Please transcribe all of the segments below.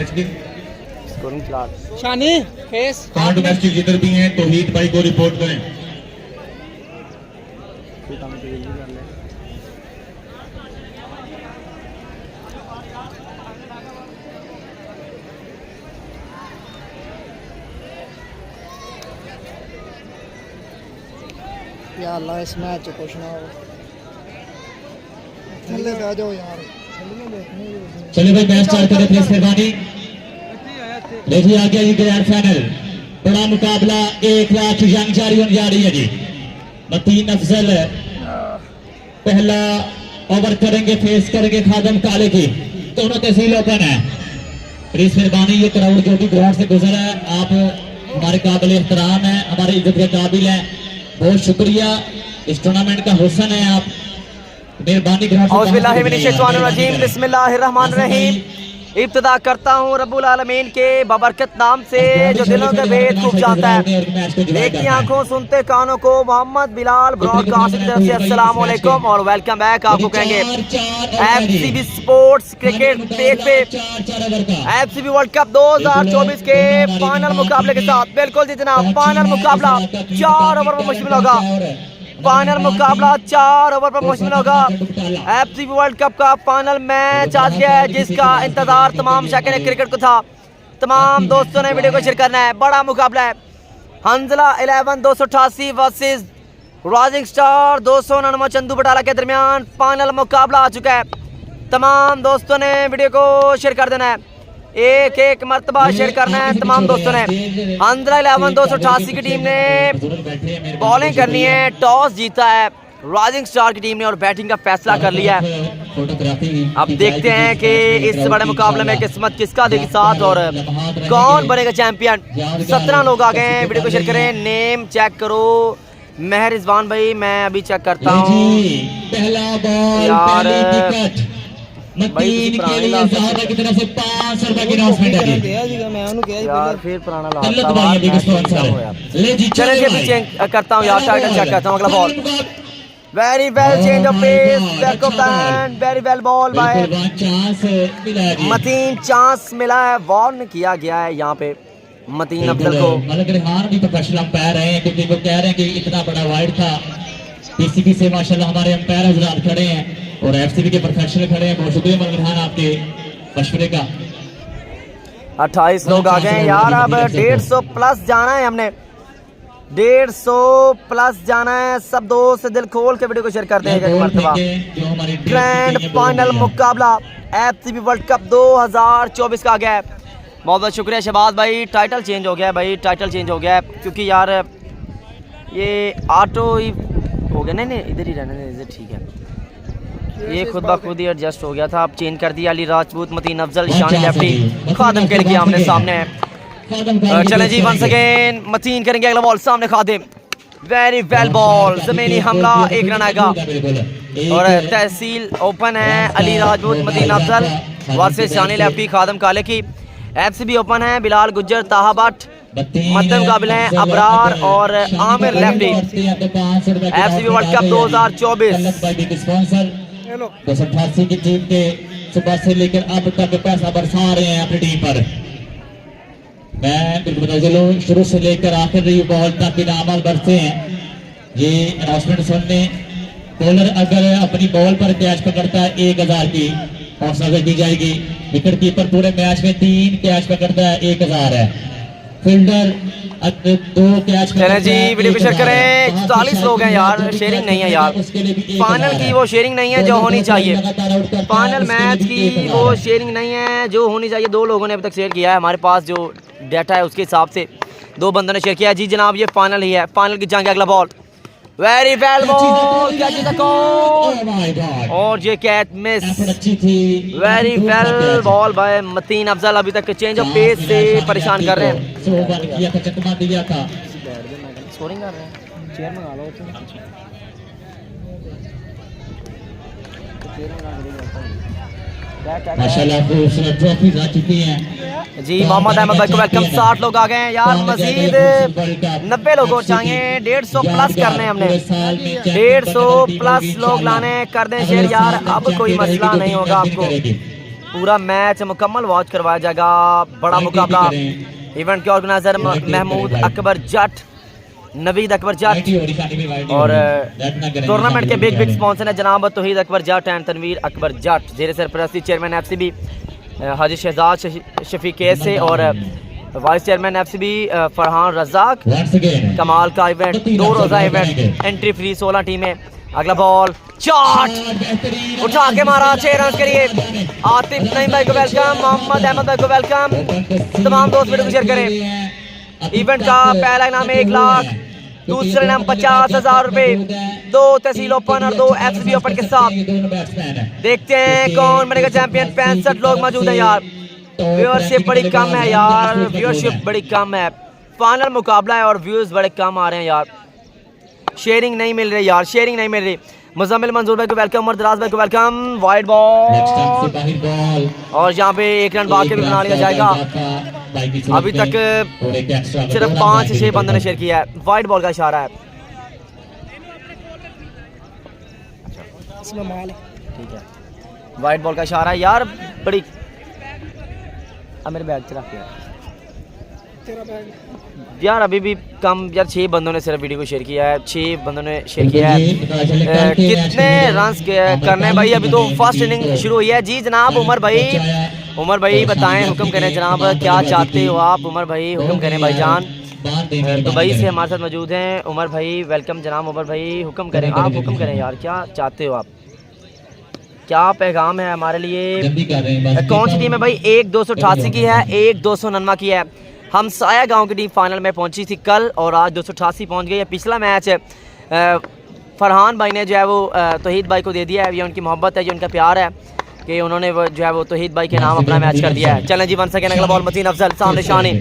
Match के scoring plot शानी face कहाँ domestic जिधर भी हैं तौहीद भाई को रिपोर्ट करें। या अल्लाह इस मैच को कुछ ना हो थल्ले पे आ जाओ यार। चलिए भाई मैच स्टार्ट करें प्लीज मेहरबानी। देखिए आ गया जी ग्रैंड फाइनल बड़ा मुकाबला 1 लाख की जंग जारी होने जा रही है जी। मतीन अफजल पहला ओवर करेंगे फेस करेंगे खादम काले की। दोनों तहसील ओपन है प्लीज मेहरबानी। ये क्राउड जो भी ग्राउंड से गुजरा है आप हमारे काबिल एहतराम है हमारी इज्जत के काबिल है बहुत शुक्रिया। इस टूर्नामेंट का हुस्न है आप मेहरबानी बिस्मिल्लाहिर्रहमानिर्रहीम। इब्तिदा करता हूँ रब्बुल आलमीन के बबरकत नाम से जो दिलों के भेद खूब जानता है। देखी आंखों सुनते कानों को मोहम्मद बिलाल ब्रॉडकास्टिंग की तरफ से अस्सलाम वालेकुम और वेलकम बैक। आपको कहेंगे एफसीबी स्पोर्ट्स क्रिकेट पेज पे एफसीबी वर्ल्ड कप 2024 के फाइनल मुकाबले के साथ। बिल्कुल जी जनाब फाइनल मुकाबला 4 ओवर पर मुश्तमिल होगा। फाइनल मुकाबला 4 ओवर पर मुश्तमिल होगा। एफसीबी वर्ल्ड कप का फाइनल मैच आज गया है जिसका इंतजार तमाम शौकीन क्रिकेट को था। तमाम दोस्तों ने वीडियो को शेयर करना है। बड़ा मुकाबला है Hanzala 11 288 versus rising star 299 Chandu Batala के दरमियान फाइनल मुकाबला आ चुका है। तमाम दोस्तों ने वीडियो को शेयर कर देना है। एक मरतबा शेयर करना है तमाम दोस्तों ने। हंजला 11 288 की टीम ने बॉलिंग करनी है। टॉस जीता है राइजिंग स्टार की टीम ने और बैटिंग का फैसला कर लिया है। अब देखते हैं कि इस बड़े मुकाबले में किस्मत किसका देगी साथ और कौन बनेगा चैंपियन। 17 लोग आ गए हैं। वीडियो को शेयर करें। नेम चेक करो मेहर रिजवान भाई। मैं अभी चेक करता हूँ यार मतीन के लिए ज़ाहरा की तरफ से 500 रुपए की अनाउंसमेंट है यार फिर पुराना तल्लत भाई अभी किस तरह से ले जी चले जी चेक करता हूं यार टाइटल चेक करता हूं। अगला ball very well change of pace back off and very well ball by chance मिला है मतीन। चांस मिला है वार्न किया गया है यहां पे मतीन अफजल को। मलिक रेहान भी प्रोफेशनल अंपायर हैं क्योंकि वो कह रहे हैं कि इतना बड़ा वाइड था। पीसीबी से माशाल्लाह हमारे अंपायर हजरात खड़े हैं और एफसीबी के प्रोफेशनल खड़े हैं। बहुत शुक्रिया मलिक रेहान आपके मशवरे का। 28 लोग आ गए यार। अब 150 प्लस जाना है हमने 150 प्लस जाना है। सब दोस्त दिल खोल के वीडियो को शेयर करते हैं। एक मरतबा ग्रैंड फाइनल मुकाबला एफसीबी वर्ल्ड कप 2024 का आ गया है। बहुत बहुत शुक्रिया शहबाज भाई। टाइटल चेंज हो गया है भाई टाइटल चेंज हो गया है क्योंकि यार ये ऑटो ही हो गया। नहीं इधर ही रहने इधर ठीक है। ये खुद ब खुद ही एडजस्ट हो गया था। अब चेंज कर दिया। अली राजपूत मतीन अफजल शानी लेफ्टी खादिम के लिए आमने सामने है। चलें जी वंस अगेन मतीन करेंगे अगला बॉल सामने खादिम। वेरी वेल बॉल जमीनी हमला 1 रन आएगा और तहसील ओपन है। अली राजपूत मतीन अफजल वर्सेस शानी लेफ्टी खादिम काले की। एफसीबी ओपन है। बिलाल गुज्जर ताहा भट्ट मध्य मुकाबले हैं अबरार और Aamir lefty. FCB world cup 2024 288 की टीम के सुबह से लेकर अब तक पैसा बरसा रहे हैं अपनी टीम पर। मैं बिल्कुल बता चलूं शुरू से लेकर आखिर बॉल तक इनाम बरसे हैं। ये अनाउंसमेंट सुनने बॉलर अगर अपनी बॉल पर कैच पकड़ता है 1000 की हौसला दी जाएगी। विकेट कीपर पूरे मैच में 3 कैच पकड़ता है 1000 है। Fielder 2 catch. चलें जी वीडियो को शेयर करें। 44 लोग हैं यार। शेयरिंग नहीं है यार। फाइनल की वो शेयरिंग नहीं है जो होनी चाहिए। फाइनल मैच की वो शेयरिंग नहीं है जो होनी चाहिए। 2 लोगों ने अभी तक शेयर किया है। हमारे पास जो डाटा है उसके हिसाब से 2 बंदों ने शेयर किया है। जी जनाब ये फाइनल ही है। फाइनल की जंग। अगला ball very well ball catch the call और ये catch miss. Very well ball by Mateen Afzal. अभी तक चेंज ऑफ पेस से परेशान कर रहे हैं। स्कोरिंग कर रहे हैं। चेयर मंगा लो माशाल्लाह खूबसूरत ट्रॉफीज आ चुकी हैं जी। मोहम्मद अहमद भाई को वेलकम। 60 लोग आ गए हैं यार। मजीद 90 लोगों चाहिए। 150 प्लस करने हमने 150 प्लस लोग लाने कर दें शेयर यार। अब कोई मसला नहीं होगा आपको। पूरा मैच मुकम्मल वॉच करवाया जाएगा। बड़ा मुकाबला, इवेंट के ऑर्गेनाइजर महमूद अकबर जट, नवीद अकबर जट और टूर्नामेंट के बिग स्पॉन्सर है जनाब तौहीद अकबर जट एंड तनवीर अकबर जट। जेर सरपरस्ती चेयरमैन FCB हाजी शहजाद शफीक कैसे और vice chairman FCB Farhan Razzaq. कमाल का इवेंट, 2 रोजा इवेंट, एंट्री फ्री, 16 टीमें। अगला बॉल शॉट उठा के मारा, 6 रन के लिए। आतिफ नईम भाई को वेलकम, मोहम्मद अहमद भाई को वेलकम। तमाम दोस्त वीडियो को शेयर करें। इवेंट का पहला इनाम 1 लाख, दूसरा इनाम 50,000 रुपए, 2 तहसील ओपन और 2 FCB ओपन के साथ। देखते हैं कौन बनेगा चैंपियन। 65 लोग मौजूद हैं यार, व्यूअरशिप बड़ी कम है यार, व्यूअरशिप बड़ी कम है। फाइनल मुकाबला है और व्यूज बड़े कम आ रहे हैं यार, शेयरिंग नहीं मिल रही यार, शेयरिंग नहीं मिल रही। मुजम्मिल मंजूर भाई को वेलकम, उमर दराज भाई को वेलकम। वाइड बॉल और यहाँ पे 1 रन बाकी भी बना लिया जाएगा। अभी तक सिर्फ 5 से 6 बंदों ने शेयर किया है। वाइड बॉल का इशारा है, इसमें माल है। ठीक है, वाइड बॉल का इशारा है यार। बड़ी मेरे बैग चला तेरा बैग यार, अभी भी कम यार, 6 बंदों ने सिर्फ वीडियो को शेयर किया है, 6 बंदों ने शेयर किया है। कितने रन्स करने हैं भाई? अभी तो फर्स्ट इनिंग शुरू हुई है। जी जनाब उमर भाई बताएं, हुक्म करें जनाब, क्या चाहते हो आप? उमर भाई हुक्म करें भाईजान। दुबई से हमारे साथ मौजूद हैं उमर भाई, वेलकम जनाब उमर भाई। हुक्म करें, आप हुक्म करें यार, क्या चाहते हो आप? क्या पैगाम है हमारे लिए? कौन सी टीम है भाई? एक 288 की है, एक 299 की है। हम साया गांव की टीम फाइनल में पहुंची थी कल और आज 288 पहुंच गई है। पिछला मैच फरहान भाई ने जो है वो तौहीद भाई को दे दिया है। ये उनकी मोहब्बत है, ये उनका प्यार है कि उन्होंने जो है वो तौहीद भाई के नाम अपना मैच कर दिया है। चलें जी, 1 सेकंड। अगला बॉल मतीन अफजल, सामने शानी,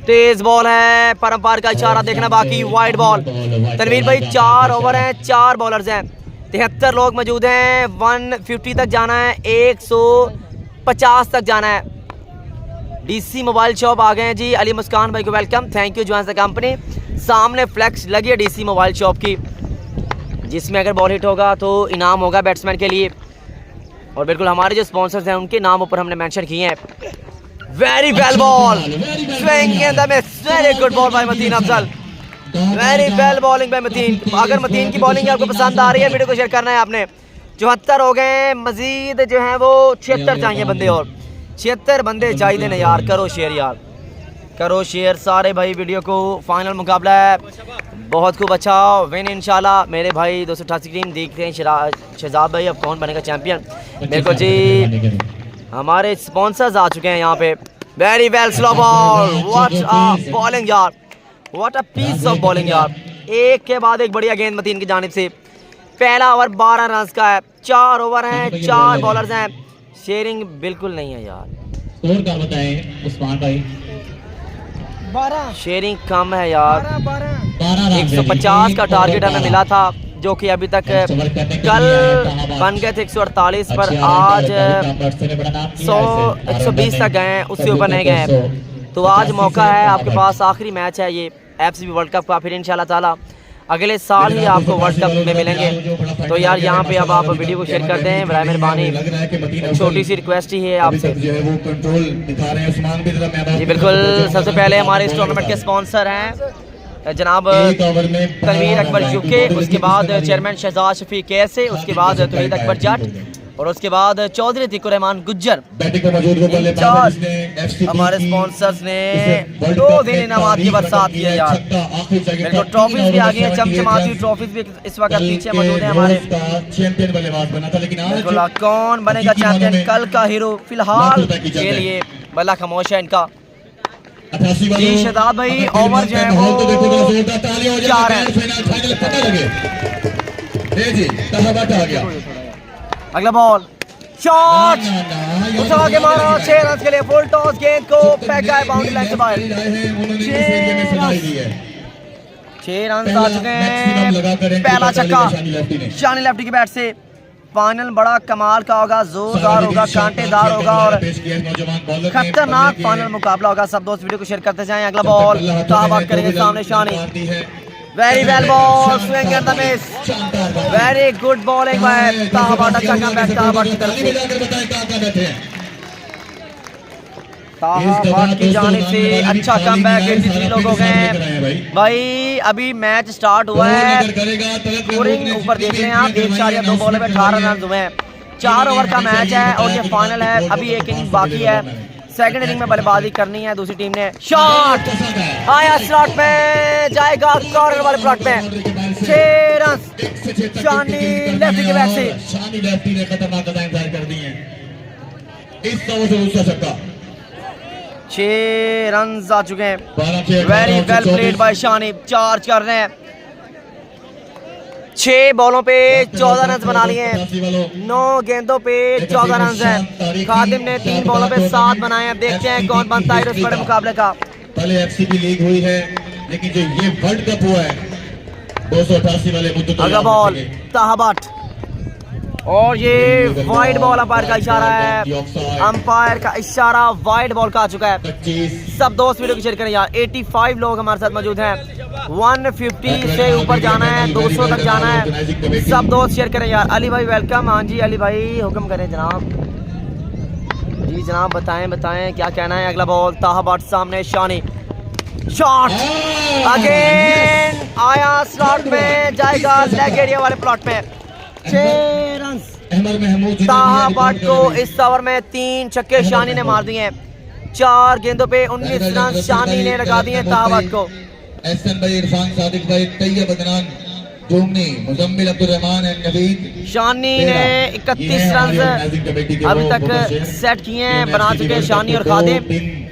तेज बॉल है, परम्पार का इशारा देखना बाकी। वाइड बॉल, तनवीर भाई 4 ओवर हैं, 4 बॉलर्स हैं, 73 लोग मौजूद हैं। 150 तक जाना है, 150 तक जाना है। DC मोबाइल शॉप आ गए हैं जी। अली मुस्कान भाई को welcome, thank you join the company. सामने फ्लैक्स लगी है DC मोबाइल शॉप की, जिसमें अगर बॉल हिट होगा तो इनाम होगा बैट्समैन के लिए। और बिल्कुल हमारे जो स्पॉन्सर्स हैं उनके नाम ऊपर हमने मेंशन किए हैं। Very well ball, swing in the miss, very good ball by Mateen Afzal, very well bowling by Mateen. अगर मतीन की बॉलिंग आपको पसंद आ रही है, वीडियो को शेयर करना है आपने। 74 हो गए, मजीद जो है वो 76 चाहिए बंदे, और 76 बंदे चाहिए ना यार। करो शेयर यार, करो शेयर सारे भाई वीडियो को। फाइनल मुकाबला है, बहुत खूब अच्छा विन इंशाल्लाह। मेरे भाई 288 टीम देखते हैं शहजाद भाई अब कौन बनेगा चैंपियन। बिल्कुल जी, हमारे स्पॉन्सर्स आ चुके हैं यहाँ पे। Very well slow ball, what a bowling यार, what a piece of bowling यार। एक के बाद एक बढ़िया गेंद मतीन की जानिब से। पहला ओवर 12 रन का है, 4 ओवर हैं, 4 बॉलर्स हैं। शेयरिंग बिल्कुल नहीं है यार। स्कोर का बताएं उस्मान भाई। 12 शेयरिंग कम है यार। 12 150 का टारगेट हमें मिला था, जो कि अभी तक कल बन गए थे 148 पर, आज 120 तक गए हैं, उससे ऊपर नहीं गए हैं। तो आज मौका है आपके पास, आखिरी मैच है ये FCB वर्ल्ड कप का। फिर इंशाल्लाह ताला अगले साल ही आपको वर्ल्ड कप में मिलेंगे। तो यार यहाँ पे अब आप वीडियो को शेयर कर दें, बराए मेहरबानी। छोटी सी रिक्वेस्ट ही है आपसे जी। बिल्कुल, सबसे पहले हमारे इस टूर्नामेंट के स्पॉन्सर हैं जनाब तनवीर अकबर UK, उसके बाद चेयरमैन शहजाद शफीक कैसे, उसके बाद तौहीद अकबर जट, और उसके बाद चौधरी तिकुर रहमान गुज्जर। हमारे स्पॉन्सर्स ने 2 दिन इनामात की बरसात की है यार। बिल्कुल, ट्रॉफीज भी आ गई हैं, चमचमाती ट्रॉफीज भी इस वक्त पीछे मौजूद है हमारे। बिल्कुल, कौन बनेगा चैंपियन, कल का हीरो फिलहाल के लिए बल्ला खामोश है इनका। जी शहजाद भाई, ओवर जो है वो 4 है। अगला बॉल शॉट उठा के मारा, 6 रन के लिए। फुल टॉस, गेंद को फेंका है बाउंड्री लाइन से बाहर। 6 रन आ चुके हैं। पहला छक्का शानी लेफ्टी की बैट से। फाइनल बड़ा कमाल का होगा, जोरदार होगा, कांटेदार होगा और खतरनाक फाइनल मुकाबला होगा। सब दोस्त वीडियो को शेयर करते जाएं। अगला बॉल कहाँ बात करेंगे, सामने Shani. Very well ball, swing at the miss, very good bowling by Tahbat. अच्छा कमबैक ताहबाट की तरफ से। ताहा भट्ट की जानिब से अच्छा कमबैक, 83 लोग हो गए भाई। अभी मैच स्टार्ट हुआ है, स्कोरिंग ऊपर देख रहे हैं आप, 1.2 बॉल में 18 रन हुए हैं। 4 ओवर का मैच है और ये फाइनल है, अभी एक इनिंग बाकी है। सेकंड इनिंग में बल्लेबाजी करनी है दूसरी टीम ने। शॉट आया स्लॉट में, जाएगा कॉर्नर वाले प्लॉट में, 6 रन शानी लेफ्टी के बैट से। शानी लेफ्टी ने खतरनाक कदम जारी कर दी है इस ओवर से दूसरा छक्का। 6 रन आ चुके हैं, very well played by Shani. Charge कर रहे हैं, 6 बॉलों पे 14 रन बना लिए हैं, 9 गेंदों पे 14 रन हैं। खादिम ने 3 बॉलों पे 7 बनाए हैं। देखते हैं कौन बनता है इस बड़े मुकाबले का। पहले एफसीपी लीग हुई है, लेकिन जो ये वर्ल्ड कप हुआ है 288 वाले अगला बॉल ताहा भट्ट, और ये वाइड बॉल, अंपायर का इशारा है, अंपायर का इशारा वाइड बॉल का आ चुका है। सब दोस्त वीडियो को शेयर करें यार। 85 लोग हमारे साथ मौजूद हैं, 150 से ऊपर जाना है, 200 तक जाना है। सब दोस्त शेयर करें यार। अली भाई वेलकम। हाँ जी अली भाई हुक्म करें जनाब। जी जनाब बताएं क्या कहना है। अगला बॉल ताहा भट्ट सामने, शानी शॉट अगेन आया स्लॉट में, जाएगा लेग एरिया वाले प्लॉट में। 6 रन ताहा भट्ट को इस ओवर में 3 छक्के शानी ने मार दिए हैं। 4 गेंदों पे 19 रन शानी ने लगा दिए ताहा भट्ट को। एहसन भाई, इरफान सादिक भाई, तैयब अदनान जोमनी, मुजम्मिल अब्दुल रहमान एंड नवीद। शानी ने 31 रन अभी तक सेट किए हैं, बना चुके हैं शानी और खादिम।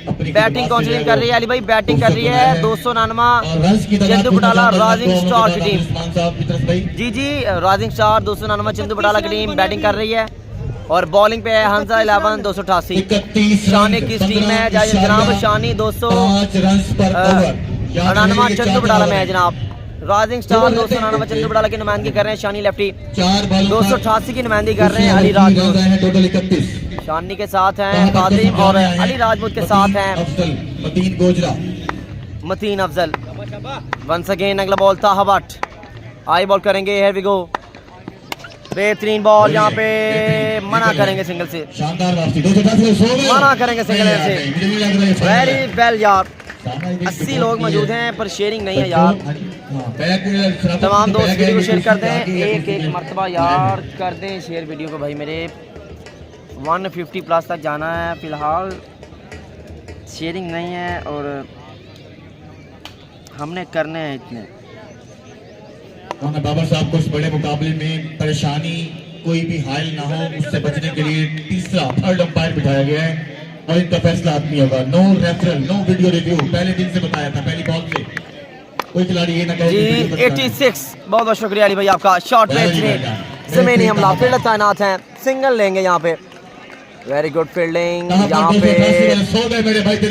बैटिंग काउंसिलिंग कर रही है अली भाई, बैटिंग कर रही है 299 चंदू बटाला राइजिंग स्टार की टीम। जी राइजिंग स्टार 299 चंदू बटाला की टीम बैटिंग कर रही है, और बॉलिंग पे है हंसा 11 288। शानी किस टीम में है जनाब? शानी 299 चंदू बटाला में है जनाब। राइजिंग स्टार 299 चंदू बटाला की नुमाइंदगी कर रहे हैं शानी लेफ्टी, 288 की नुमाइंदगी कर रहे हैं अली राजपूत। शानी के साथ हैं खादिम और अली राजपूत के साथ हैं मतीन अफजल। वंस अगेन अगला बॉल ताहा भट्ट, आई बॉल करेंगे, हियर वी गो। बेहतरीन बॉल, यहाँ पे मना करेंगे सिंगल से, मना करेंगे सिंगल से। वेरी वेल यार, 80 लोग मौजूद हैं पर शेयरिंग नहीं है यार। तमाम दोस्त वीडियो को शेयर कर दें, एक मरतबा यार कर दें शेयर वीडियो को भाई। मेरे 150 प्लस तक जाना है, फिलहाल शेयरिंग नहीं है और हमने करने हैं इतने। बाबर साहब को इस बड़े मुकाबले में परेशानी कोई भी हायल ना हो, उससे बचने के लिए तीसरा थर्ड अंपायर बिठाया गया है और इनका फैसला आदमी होगा। No referral, no video review, पहले दिन से बताया था, पहली बॉल से कोई खिलाड़ी ये ना कहे जी। 86 बहुत बहुत शुक्रिया अली भाई आपका। शॉट में जमीनी हमला, फील्डर तैनात हैं, सिंगल लेंगे यहाँ पे। वेरी गुड फील्डिंग यहाँ पे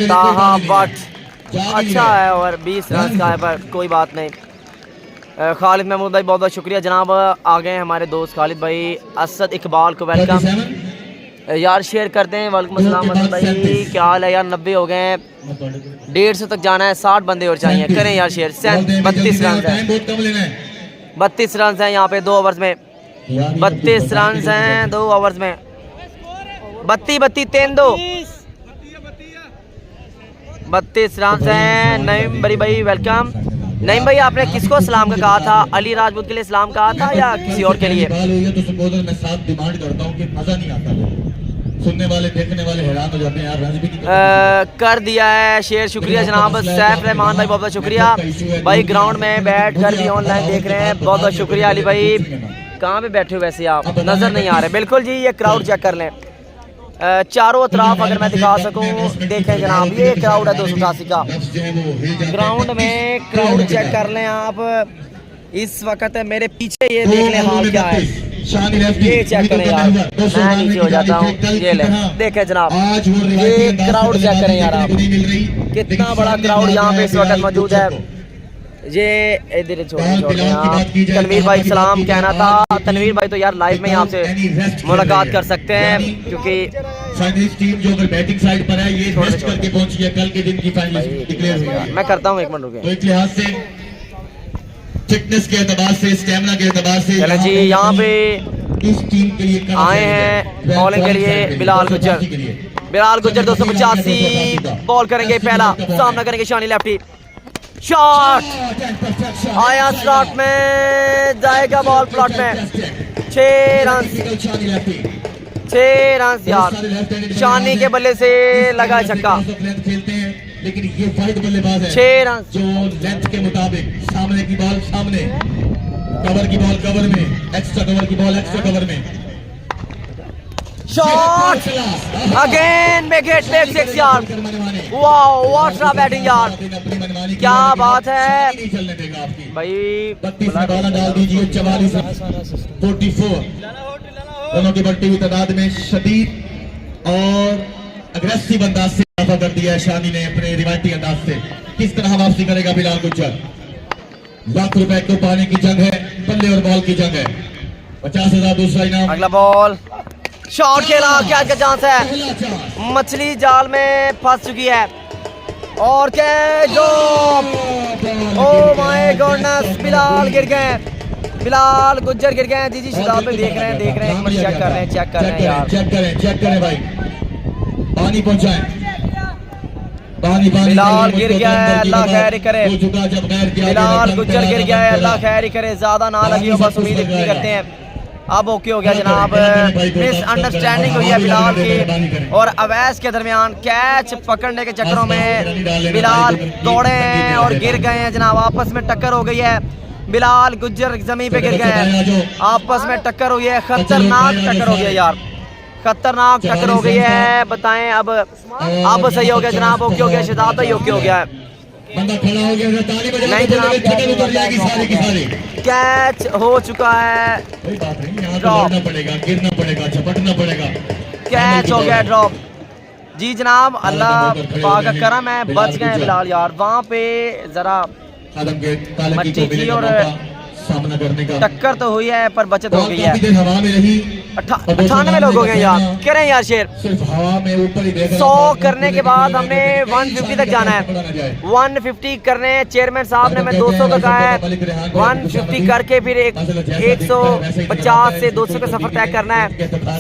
ताहा भट्ट, अच्छा है और 20 रन का है पर कोई बात नहीं। खालिद महमूद भाई बहुत बहुत शुक्रिया जनाब। आ गए हमारे दोस्त खालिद भाई। असद इकबाल को वेलकम यार, शेयर करते हैं। वालेकुम अस्सलाम असद भाई, क्या हाल है यार? 90 हो गए हैं, 150 तक जाना है, 60 बंदे और चाहिए, करें यार शेयर। 32 रन है, 32 रन हैं यहाँ पे 2 ओवर्स में, 32 रन हैं 2 ओवर्स में। 32 रन हैं। नईम बरी भाई वेलकम। नईम भाई आपने किसको सलाम का कहा था? अली राजपूत के लिए सलाम कहा था या किसी और के लिए? मैं साथ डिमांड करता हूं कि मजा नहीं आता, सुनने वाले देखने वाले हैरान हो जाते हैं यार। कर दिया है शेयर, शुक्रिया जनाब। सैफ रहमान भाई बहुत बहुत शुक्रिया भाई। ग्राउंड में बैठ कर भी ऑनलाइन देख रहे हैं, बहुत बहुत शुक्रिया अली भाई। कहाँ पे बैठे हो वैसे आप? नजर नहीं आ रहे। बिल्कुल जी, ये क्राउड चेक कर लें चारों तरफ, अगर मैं दिखा सकूं। देखें जनाब, ये क्राउड है 288 का। ग्राउंड में क्राउड चेक कर लें आप। इस वक्त मेरे पीछे ये देख लें हाल क्या है, ये चेक करें यार। मैं नीचे हो जाता हूँ, ये ले देखें जनाब, ये क्राउड चेक करें यार आप, कितना बड़ा क्राउड यहाँ पे इस वक्त मौजूद है। ये इधर छोड़ तनवीर भाई सलाम कहना था। तनवीर भाई तो यार लाइव में आपसे मुलाकात कर सकते हैं, क्योंकि टीम जो बैटिंग साइड पर है ये टेस्ट करके पहुंची है, कल के दिन की फाइनल डिक्लेयर हुई है। मैं करता हूँ, 1 मिनट रुके। तो एक लिहाज से फिटनेस के एतबार से, स्टैमिना के एतबार से चलो जी, यहाँ पे इस टीम के लिए आए हैं बॉलिंग के लिए बिलाल गुज्जर। बिलाल गुज्जर 285 बॉल करेंगे पहला, सामना करेंगे शानी लेफ्टी। शॉट आया स्लॉट में, जाएगा बॉल प्लॉट में। 6 रन, 6 रन यार, शानी के बल्ले से लगा छक्का। खेलते हैं लेकिन ये वाइड बल्लेबाज है 6 रन जो लेंथ के मुताबिक सामने की बॉल सामने, कवर की बॉल कवर में, एक्स्ट्रा कवर की बॉल एक्स्ट्रा कवर में। शॉट अगेन मेक इट 6 यार। वाओ व्हाट अ बैटिंग यार, क्या बात है भाई। 32 में बाला डाल दीजिए, 44 44 दोनों की बढ़ती हुई तादाद में शदीद और अग्रेसिव अंदाज से इजाफा कर दिया है शानी ने अपने रिवायती अंदाज से। किस तरह वापसी करेगा बिलाल गुज्जर? लाख रुपए को पाने की जंग है, बल्ले और बॉल की जंग है। 50,000 दूसरा इनाम। अगला बॉल शॉट खेला, कैच का चांस है, मछली जाल में फंस चुकी है और catch drop. Oh my goodness, Bilal गिर गए, बिलाल गुज्जर गिर गए। जी शताब में देख रहे हैं चेक कर रहे हैं यार, चेक करें भाई, पानी पहुंचाएं। बिलाल गिर गया है, अल्लाह खैर करे। बिलाल गुज्जर गिर गया है, अल्लाह खैर करे। ज्यादा ना लगी हो बस, उम्मीद करते हैं। अब ओके हो गया जनाब, मिस अंडरस्टैंडिंग हुई है बिलाल की और अवैस के दरमियान। कैच पकड़ने के चक्करों में बिलाल दौड़े और गिर गए हैं जनाब, आपस में टक्कर हो गई है। बिलाल गुज्जर जमीन पे गिर गए हैं, आपस में टक्कर हुई है, खतरनाक टक्कर हो गई है यार, खतरनाक टक्कर हो गई है। बताएं अब सही हो गया जनाब, ओके हो गया, शताब भाई ओके हो गया है। बंदा खड़ा हो गया, ताली बजा नहीं जनाब, उतर जाएगी सारी की सारी। कैच हो चुका है, कोई बात नहीं, यहाँ तो लड़ना पड़ेगा, गिरना पड़ेगा, झपटना पड़ेगा। कैच हो गया ड्रॉप। जी जनाब, अल्लाह पाक का करम है, बच गए बिलाल यार। वहाँ पे जरा मट्टी थी और सामना करने का टक्कर तो हुई है पर बचत हो गई है। हवा में रही, 98 लोग हो गए यार, करें यार शेर। सिर्फ हवा में ऊपर ही देख 100 करने के बाद हमने 150 तक जाना है, 150 करने। चेयरमैन साहब ने हमें 200 तक आया है, 150 करके फिर 150 से 200 का सफर तय करना है।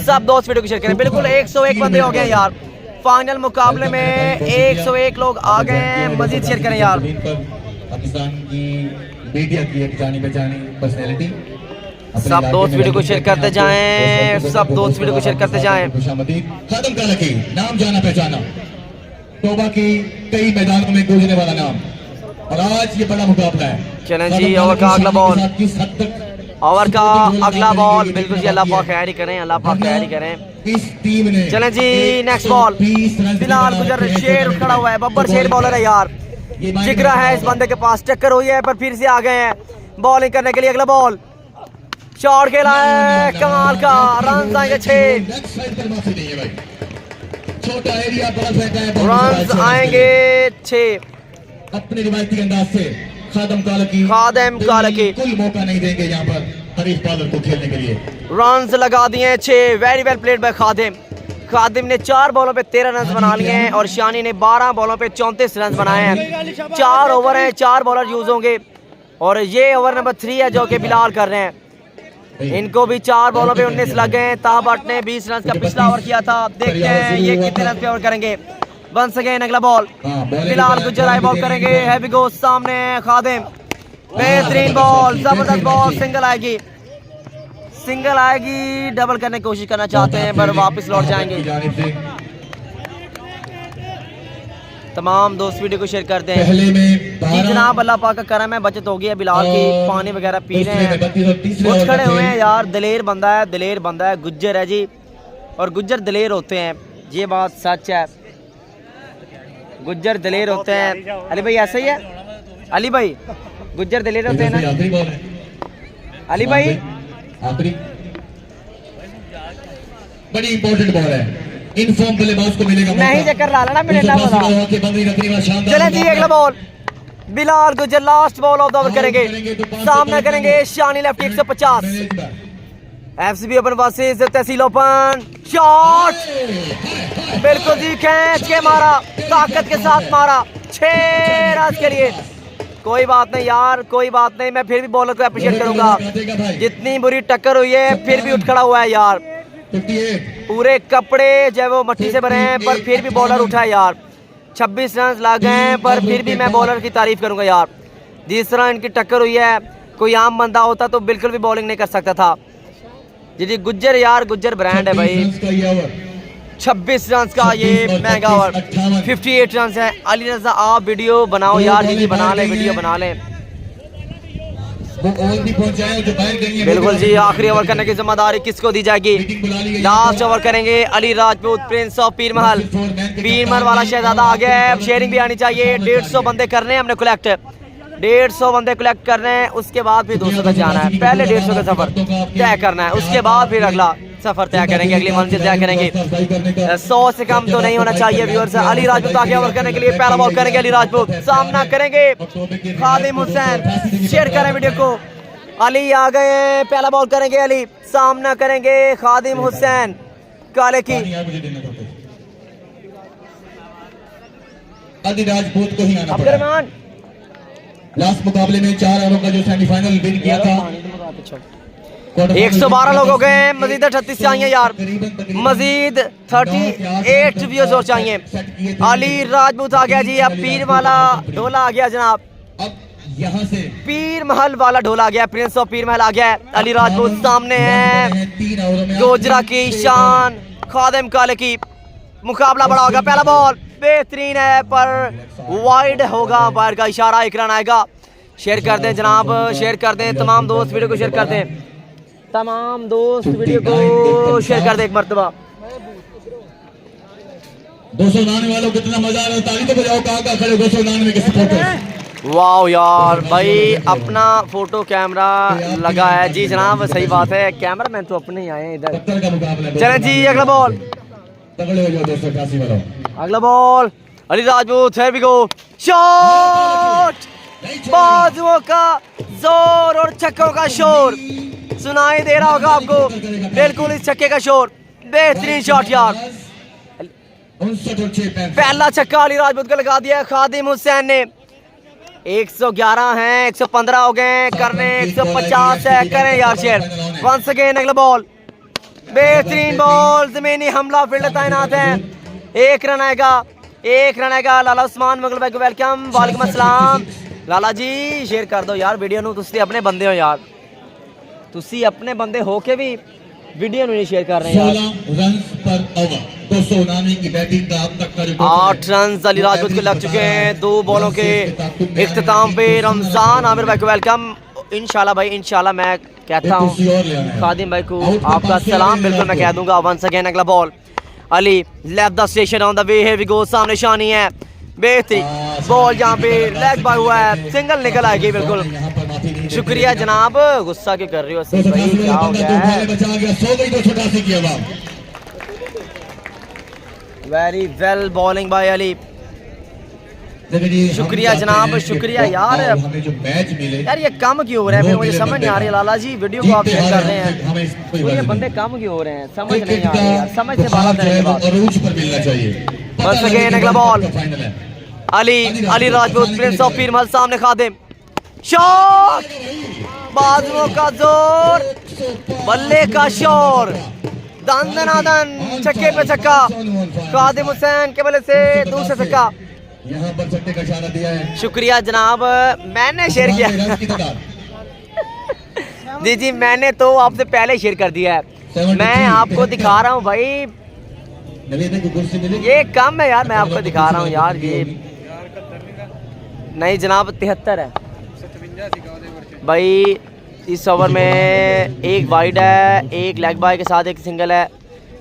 सब दोस्त वीडियो को शेयर करें। बिल्कुल 101 बंदे हो गए यार, फाइनल मुकाबले में 101 लोग आ गए हैं। मजीद शेयर करें यार। पाकिस्तान की मीडिया की एक जानी पहचानी पर्सनैलिटी, सब दोस्त वीडियो को शेयर करते जाएं, सब दोस्त वीडियो को शेयर करते जाएं। खादम का लकी नाम जाना पहचाना, तौबा की कई मैदानों में गूंजने वाला नाम, और आज ये बड़ा मुकाबला है। चलें जी, ओवर का अगला बॉल, ओवर का अगला बॉल। बिल्कुल जी, अल्लाह पाक खैर ही करें, अल्लाह पाक खैर ही करें। इस टीम ने चलें जी, नेक्स्ट बॉल। बिलाल गुज्जर शेर खड़ा हुआ है, बब्बर शेर बॉलर है यार, जिगरा है इस बंदे के पास। टक्कर हुई है पर फिर से आ गए हैं बॉलिंग करने के लिए। अगला बॉल शॉट खेला है, कमाल का, रन आएंगे 6 रन आएंगे 6। अपने रिवायती अंदाज से खादम कालकी कोई मौका नहीं देंगे यहाँ पर हरीफ बॉलर को खेलने के लिए। रन लगा दिए 6। वेरी वेल प्लेड बाय खादिम ने 4 बॉलों पे 13 रन बना लिए हैं और शानी ने 12 बॉलों पे 34 रन बनाए हैं। 4 ओवर हैं, 4 बॉलर यूज होंगे और ये ओवर नंबर 3 है जो कि बिलाल कर रहे हैं। इनको भी 4 बॉलों पे 19 लग गए हैं। ताह भट्ट ने 20 रन का पिछला ओवर किया था। देखते हैं ये कितने रन पे ओवर करेंगे। वंस अगेन अगला ball, Bilal Gujjar eye ball करेंगे। हैवी गो सामने खादिम, बेहतरीन बॉल, जबरदस्त बॉल, सिंगल आएगी, डबल करने की कोशिश करना चाहते हैं पर वापस लौट जाएंगे। तमाम दोस्त वीडियो को शेयर करते हैं जी जनाब, अल्लाह पाक का करम है, बचत हो गई है बिलाल की। पानी वगैरह पी रहे हैं, कुछ खड़े हुए हैं यार। दिलेर बंदा है, गुज्जर है जी, और गुज्जर दिलेर होते हैं, ये बात सच है। गुज्जर दिलेर होते हैं। अली भाई ऐसा ही है, अली भाई गुज्जर दिलेर होते हैं ना अली भाई। आखिरी बड़ी इंपॉर्टेंट बॉल है, इनफॉर्म बल्लेबाज को मिलेगा नहीं चक्कर ला लेना मिनट ना बता। चले जी अगला ball, Bilal Gujjar last ball of the over करेंगे। सामना करेंगे शानी लेफ्ट 150। एफसीबी ओपन वर्सेस तहसील ओपन। शॉट बिल्कुल जी, खींच के मारा, ताकत के साथ मारा, 6 रन के लिए। कोई बात नहीं यार, कोई बात नहीं, मैं फिर भी बॉलर को अप्रिशिएट करूंगा। जितनी बुरी टक्कर हुई है फिर भी उठ खड़ा हुआ है यार। पूरे कपड़े जो है वो मट्टी से भरे हैं, पर फिर भी बॉलर उठा है यार। 26 रन लग गए हैं, पर फिर भी मैं बॉलर की तारीफ करूंगा यार। जिस तरह इनकी टक्कर हुई है, कोई आम बंदा होता तो बिल्कुल भी बॉलिंग नहीं कर सकता था। जी गुज्जर यार, गुज्जर ब्रांड है भाई। 26 रन का ये महंगा ओवर, 58 रन है। अली रजा आप वीडियो बनाओ यार, जी बना लें, वीडियो बना लें। बिल्कुल जी, आखिरी ओवर करने की जिम्मेदारी किसको दी जाएगी? लास्ट ओवर करेंगे अली राजपूत, प्रिंस ऑफ पीरमहल। पीरमहल वाला शहजादा आ गया है, शेयरिंग भी आनी चाहिए। 150 बंदे करने हैं हमने कलेक्ट, 150 बंदे कलेक्ट कर रहे हैं। उसके बाद फिर 200 तक जाना है। पहले 150 का सफर तय करना है, उसके बाद फिर अगला सफर तय करेंगे, अगली मंजिल तय करेंगे। 100 से कम तो नहीं होना चाहिए व्यूअर्स। अली राजपूत आगे ओवर करने के लिए पहला बॉल करेंगे अली राजपूत, सामना करेंगे खादिम हुसैन। शेयर करें वीडियो को। अली आ गए, पहला बॉल करेंगे अली, सामना करेंगे खादिम हुसैन काले की। अली राजपूत को ही आना पड़ा। अब्दुर्रहमान लास्ट मुकाबले में 4 ओवरों का जो सेमीफाइनल विन किया था। 112 लोग हो गए, मजीद 38 चाहिए यार, मजीद 38 व्यूअर्स और चाहिए। अली राजपूत आ गया जी। अब पीर वाला ढोला आ गया जनाब, अब यहाँ से पीर महल वाला ढोला आ गया, प्रिंस ऑफ पीर महल आ गया। अली राजपूत सामने है, 3 ओवरों में गोजरा की शान खादिम काले की। मुकाबला बड़ा होगा। पहला बॉल बेहतरीन है, पर वाइड होगा, बाहर का इशारा, 1 रन आएगा। शेयर कर दें जनाब, शेयर कर दें, तमाम दोस्त वीडियो को शेयर कर दें, तमाम दोस्त वीडियो को शेयर कर दें एक मरतबा। 299 वालों को कितना मजा आ रहा है, ताली तो बजाओ। कहाँ खड़े 299 के सपोर्टर्स। वाह यार भाई, अपना फोटो कैमरा लगा है जी जनाब, सही बात है, कैमरा मैन तो अपने ही आए हैं इधर। 70 का मुकाबला। चलें जी अगला बॉल, तगड़े हो जाओ 288 वालों। अगला ball Ali Rajput, here we go, shot, बाजुओं का जोर और छक्कों का शोर सुनाई दे रहा होगा आपको, बिल्कुल इस छक्के का शोर। बेहतरीन शॉट यार, 59 और 6 पहला छक्का अली राजपूत को लगा दिया खादिम हुसैन ने। 111 हैं, 115 हो गए, करने 150 है, करें यार शेयर। वंस अगेन अगला बॉल, बेहतरीन बॉल, जमीनी हमला फील्ड तैनात है। 1 रन आएगा, 1 रन आएगा। लाला उस्मान मुगल भाई को वेलकम, वालेकुम अस्सलाम। लाला जी शेयर कर दो यार वीडियो नू, तुसी अपने बंदे हो यार, तुसी अपने बंदे हो के भी वीडियो नहीं शेयर कर रहे हैं यार। 16 रन पर ओवर, 299 की बैटिंग का अब तक का रिकॉर्ड। 8 रन अली राजपूत को लग चुके हैं 2 बॉलों के इख्तिताम पे। रमजान आमिर भाई को वेलकम। इंशाल्लाह भाई, इंशाल्लाह मैं कहता हूँ खादिम भाई को आपका सलाम, बिल्कुल मैं कह दूंगा। वंस अगेन अगला ball, Ali left the station on the way, here we go, सामने शानी है, बेहतरीन बॉल जहाँ पे लेग बाय हुआ है, सिंगल निकल आएगी बिल्कुल। शुक्रिया जनाब, गुस्सा क्यों कर रही हो भाई, क्या हो गया है? Very well bowling bye Ali, शुक्रिया जनाब, शुक्रिया यार। हमें जो मैच मिले यार ये कम क्यों हो रहा है, फिर मुझे समझ नहीं आ रही। लाला जी वीडियो को आप शेयर कर रहे हैं, ये बंदे कम क्यों हो रहे हैं, समझ नहीं आ रही यार, समझ से बाहर है बात। अरूज पर मिलना चाहिए। बस अगेन अगला ball, Ali Rajput, prince of Peermahal, सामने खादिम, शॉट, बाजुओं का जोर, बल्ले का शोर, दन दनादन, छक्के पे छक्का, खादिम हुसैन के बल्ले से दूसरा छक्का। यहाँ पर छक्के का इशारा दिया है, शुक्रिया जनाब, मैंने शेयर किया जी जी, मैंने तो आपसे पहले शेयर कर दिया है, मैं आपको दिखा रहा हूँ भाई, ये कम है यार, मैं आपको दिखा रहा हूँ यार, ये नहीं जनाब 73 है भाई। इस ओवर में 1 वाइड है, 1 लेग बाय के साथ 1 सिंगल है,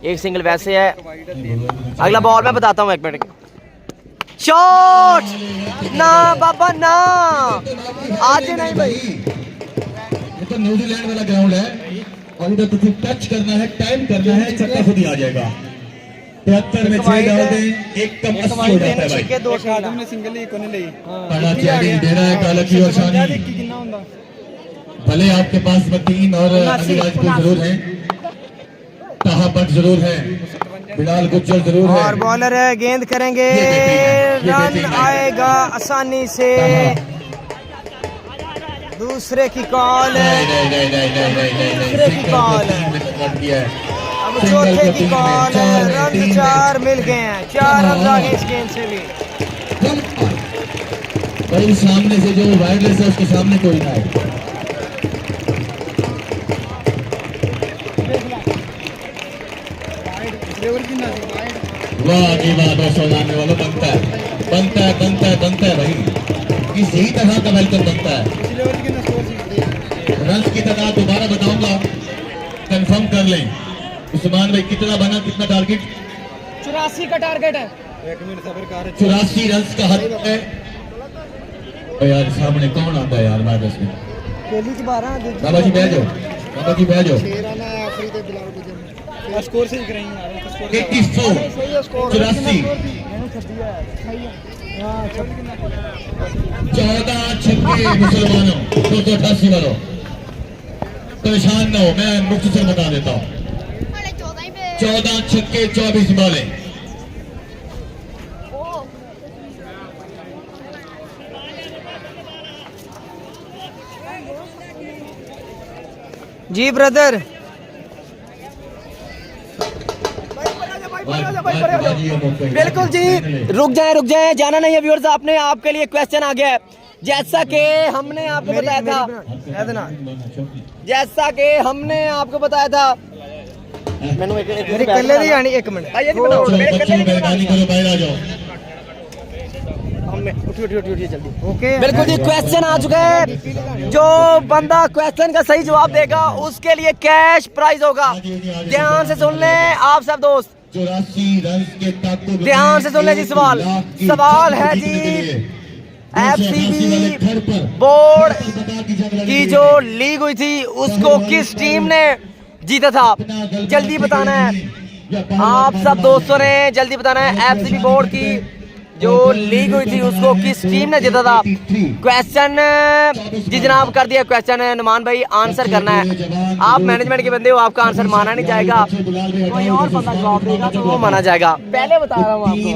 1 सिंगल वैसे है। अगला बॉल मैं बताता हूँ 1 मिनट, शॉट ना बाबा ना, आज नहीं भाई, ये तो न्यूजीलैंड वाला ग्राउंड है और इधर तो टच करना है, टाइम करना है, छक्का खुद ही आ जाएगा। 73 में 6 डाल दें, 1 कम 80 हो जाता है भाई। दो खादिम ने सिंगल ही कोने ली, बड़ा चैलेंज दे रहा है कालकी और शानी। कितना होता भले आपके पास मतीन और अली राजपूत जरूर हैं, ताहा भट्ट जरूर है, बिलाल गुज्जर जरूर है, और बॉलर है, गेंद करेंगे, रन आएगा आसानी से। दूसरे की कॉल है, दूसरे की कॉल है। अब अब चौथे की कॉल, रन 4 मिल गए हैं, 4 रन आ गए इस गेंद से भी। भाई सामने से जो वायरलेस है उसके सामने कोई ना है। वाह जी वाह, 200 लाने वालों बनता है बनता है बनता है बनता है भाई, इस यही तरह का वेलकम बनता है। रन्स की तादाद दोबारा बताऊंगा, कंफर्म कर लें। उस्मान भाई कितना बना, कितना टारगेट? 84 का टारगेट है। 84 रन्स का हद है। और यार सामने कौन आता है यार वायरलेस में? बाबा जी बैठ जाओ, बाबा जी बैठ जाओ। 84 84 14 छक्के मुसलमानों, 288 वालों परेशान ना हो, मैं मुख्तसर बता देता हूँ। 14 छक्के 24 बॉलें। जी ब्रदर, बिल्कुल जी, रुक जाए, जाना नहीं है व्यूअर्स। आपने आपके लिए क्वेश्चन आ गया है। जैसा कि हमने आपको बताया था, मेरी कलर ही आनी। 1 मिनट उठी जल्दी। ओके, बिल्कुल जी, क्वेश्चन आ चुका है। जो बंदा क्वेश्चन का सही जवाब देगा उसके लिए कैश प्राइज होगा। ध्यान से सुन लें आप सब दोस्त, 84 रन्स के ताक़ुब, ध्यान से सुन लें जी। सवाल है जी, FCB बोर्ड की जो लीग हुई थी उसको किस टीम ने जीता था? जल्दी बताना है आप सब दोस्तों ने, जल्दी बताना है। FCB बोर्ड की जो लीग हुई थी उसको किस टीम ने जीता था? क्वेश्चन जी जनाब कर दिया क्वेश्चन है नुमान भाई, आंसर करना है। आप मैनेजमेंट के बंदे हो, आपका आंसर माना नहीं जाएगा, कोई और बंदा जवाब देगा तो वो माना जाएगा। पहले बता रहा हूँ आपको।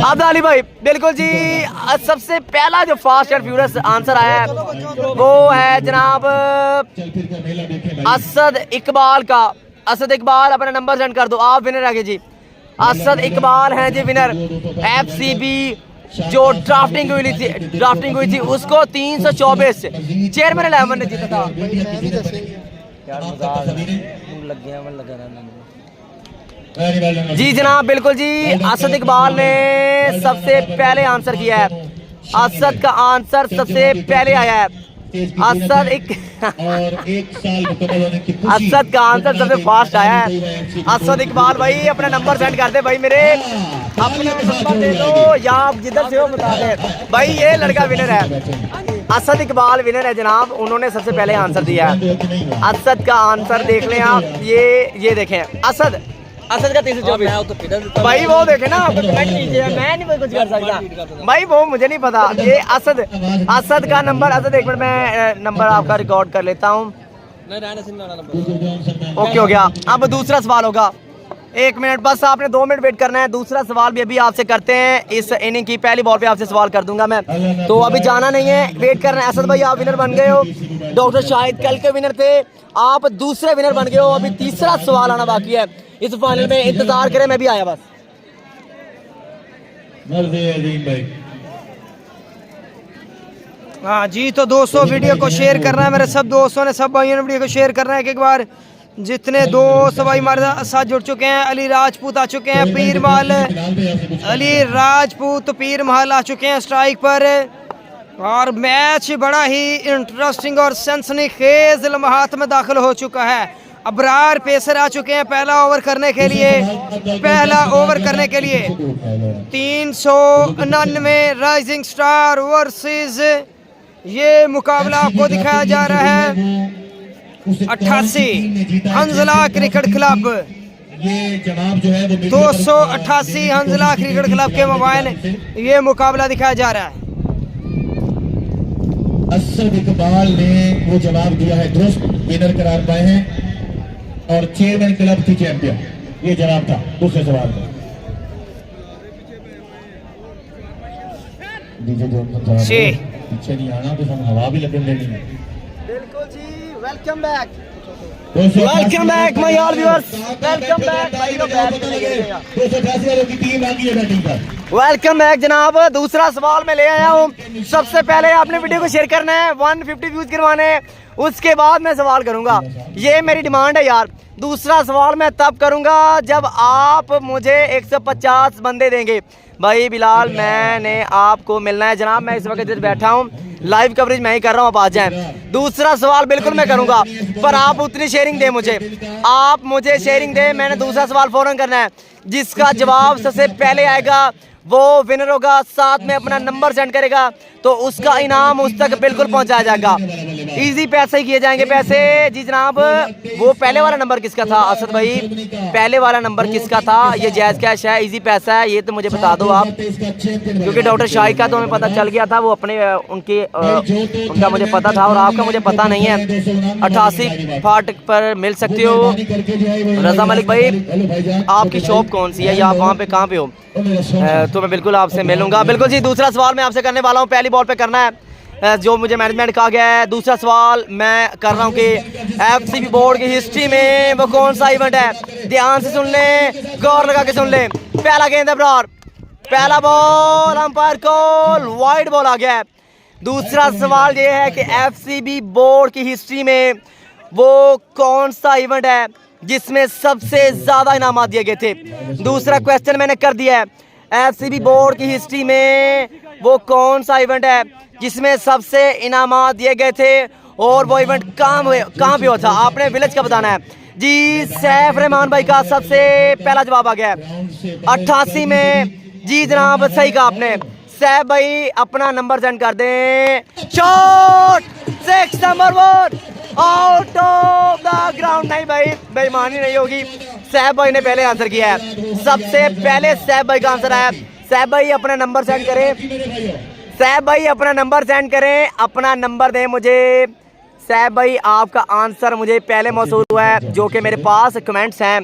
आब्द अली भाई, बिल्कुल जी, सबसे पहला जो फास्ट एंड फ्यूरियस आंसर आया है वो है जनाब असद इकबाल का। असद इकबाल अपना नंबर सेंड कर दो, आप विनर आगे जी। असद इकबाल हैं जी विनर। FCB जो ड्राफ्टिंग हुई थी उसको 324 चेयरमैन 11 ने जीता था। जी जनाब, बिल्कुल जी, असद इकबाल ने सबसे पहले आंसर किया है। असद का आंसर सबसे पहले आया है। असद का आंसर सबसे फास्ट आया है। असद इकबाल भाई अपना नंबर सेंड कर दे भाई, मेरे अपना नंबर दे दो या आप जिधर से हो बता दे भाई। ये लड़का विनर है, असद इकबाल विनर है जनाब, उन्होंने सबसे पहले आंसर दिया है। असद का आंसर देख लें आप, ये देखें असद का 324 भाई, वो देखे ना, कमेंट कीजिए, मैं नहीं कुछ कर सकता भाई, वो मुझे नहीं पता। ये असद का नंबर, असद एक मिनट मैं नंबर आपका रिकॉर्ड कर लेता हूँ। ओके हो गया। अब दूसरा सवाल होगा, 1 मिनट बस, आपने 2 मिनट वेट करना है। दूसरा सवाल भी अभी आपसे करते हैं। इस इनिंग की पहली बॉल पे आपसे सवाल कर दूंगा मैं, तो अभी जाना नहीं है, वेट करना है। असद भाई आप विनर बन गए हो, डॉक्टर शाहिद कल के विनर थे, आप दूसरे विनर बन गए हो। अभी तीसरा सवाल आना बाकी है इस फाइनल में, इंतजार करें, मैं भी आया बस। हाँ जी, तो दोस्तों वीडियो को शेयर करना है, मेरे सब दोस्तों ने, सब भाइयों ने वीडियो को शेयर करना है। एक बार जितने दोस्त भाई हमारे साथ जुड़ चुके हैं, अली राजपूत आ चुके हैं, पीर महल अली राजपूत पीर महल आ चुके हैं स्ट्राइक पर। और मैच बड़ा ही इंटरेस्टिंग और सनसनीखेज लम्हात में दाखिल हो चुका है। अबरार पेसर आ चुके हैं पहला ओवर करने के लिए। 399 राइजिंग स्टार वर्सेस, ये मुकाबला आपको दिखाया जा रहा है 88 हंजला क्रिकेट क्लब। ये जवाब जो है वो 288 हंजला क्रिकेट क्लब के मोबाइल ये मुकाबला दिखाया जा रहा है। असद इकबाल ने वो जवाब दिया है, दोस्त विनर करार पाए हैं और चेयरमैन क्लब की चैंपियन, ये जवाब था दूसरे सवाल का। पीछे नहीं आना तो हम हवा भी लगन देनी है। बिल्कुल जी, welcome back. Welcome back my all viewers, welcome back. 288 वालों की टीम आ गई है बैटिंग पर। वेलकम बैक जनाब। दूसरा सवाल मैं ले आया हूँ। सबसे पहले आपने वीडियो को शेयर करना है, 150 व्यूज करवाने हैं, उसके बाद मैं सवाल करूंगा। ये मेरी डिमांड है यार। दूसरा सवाल मैं तब करूंगा जब आप मुझे 150 बंदे देंगे। भाई बिलाल, मैंने आपको मिलना है जनाब। मैं इस वक्त इधर बैठा हूँ, लाइव कवरेज मैं ही कर रहा हूँ, आप आ जाएं। दूसरा सवाल बिल्कुल मैं करूंगा, पर आप उतनी शेयरिंग दें मुझे, आप मुझे शेयरिंग दें। मैंने दूसरा सवाल फौरन करना है। जिसका जवाब सबसे पहले आएगा वो विनर होगा, साथ में अपना नंबर सेंड करेगा तो उसका इनाम उस तक बिल्कुल पहुंचाया जाएगा। इजी पैसे ही किए जाएंगे पैसे। जी जनाब, वो पहले वाला नंबर किसका था असद भाई? पहले वाला नंबर किसका था? ये जैज कैश है, इजी पैसा है, ये तो मुझे बता दो आप, क्योंकि डॉक्टर शाहिद का तो हमें पता चल गया था, वो अपने उनका मुझे पता था और आपका मुझे पता नहीं है। 88 फाटक पर मिल सकते हो। रजा मलिक भाई, आपकी शॉप कौन सी है या आप वहाँ पे कहाँ पे हो? तो मैं बिल्कुल आपसे मिलूंगा। बिल्कुल जी, दूसरा सवाल मैं आपसे करने वाला हूँ। पहली बॉल पे करना है जो मुझे मैनेजमेंट कहा गया है। दूसरा सवाल मैं कर रहा हूँ कि एफसीबी बोर्ड की हिस्ट्री में वो कौन सा इवेंट है? ध्यान से सुन लें, गौर लगा के सुन लें। पहला गेंद है ब्रॉर, पहला ball, umpire call, wide ball आ गया है। दूसरा सवाल ये है कि एफसीबी बोर्ड की हिस्ट्री में वो कौन सा इवेंट है जिसमें सबसे ज्यादा इनाम दिए गए थे? दूसरा क्वेश्चन मैंने कर दिया है। एफसीबी बोर्ड की हिस्ट्री में वो कौन सा इवेंट है जिसमें सबसे इनाम दिए गए थे और वो इवेंट कहाँ पे हुआ था? आपने विलेज का बताना है। जी सैफ रहमान भाई का सबसे पहला जवाब आ गया है 88 में। जी जनाब, सही कहा आपने। सैफ भाई अपना नंबर सेंड कर दें। Shot 6 number 1 out of the ground. नहीं भाई, बेईमानी नहीं होगी। सैफ भाई ने पहले आंसर किया है, सबसे पहले सैफ भाई का आंसर आया। सैफ भाई अपना नंबर सेंड करें, सैफ भाई अपना नंबर सेंड करें, अपना नंबर दें मुझे। सैफ भाई आपका आंसर मुझे पहले मौसूल हुआ है। जो कि मेरे पास कमेंट्स हैं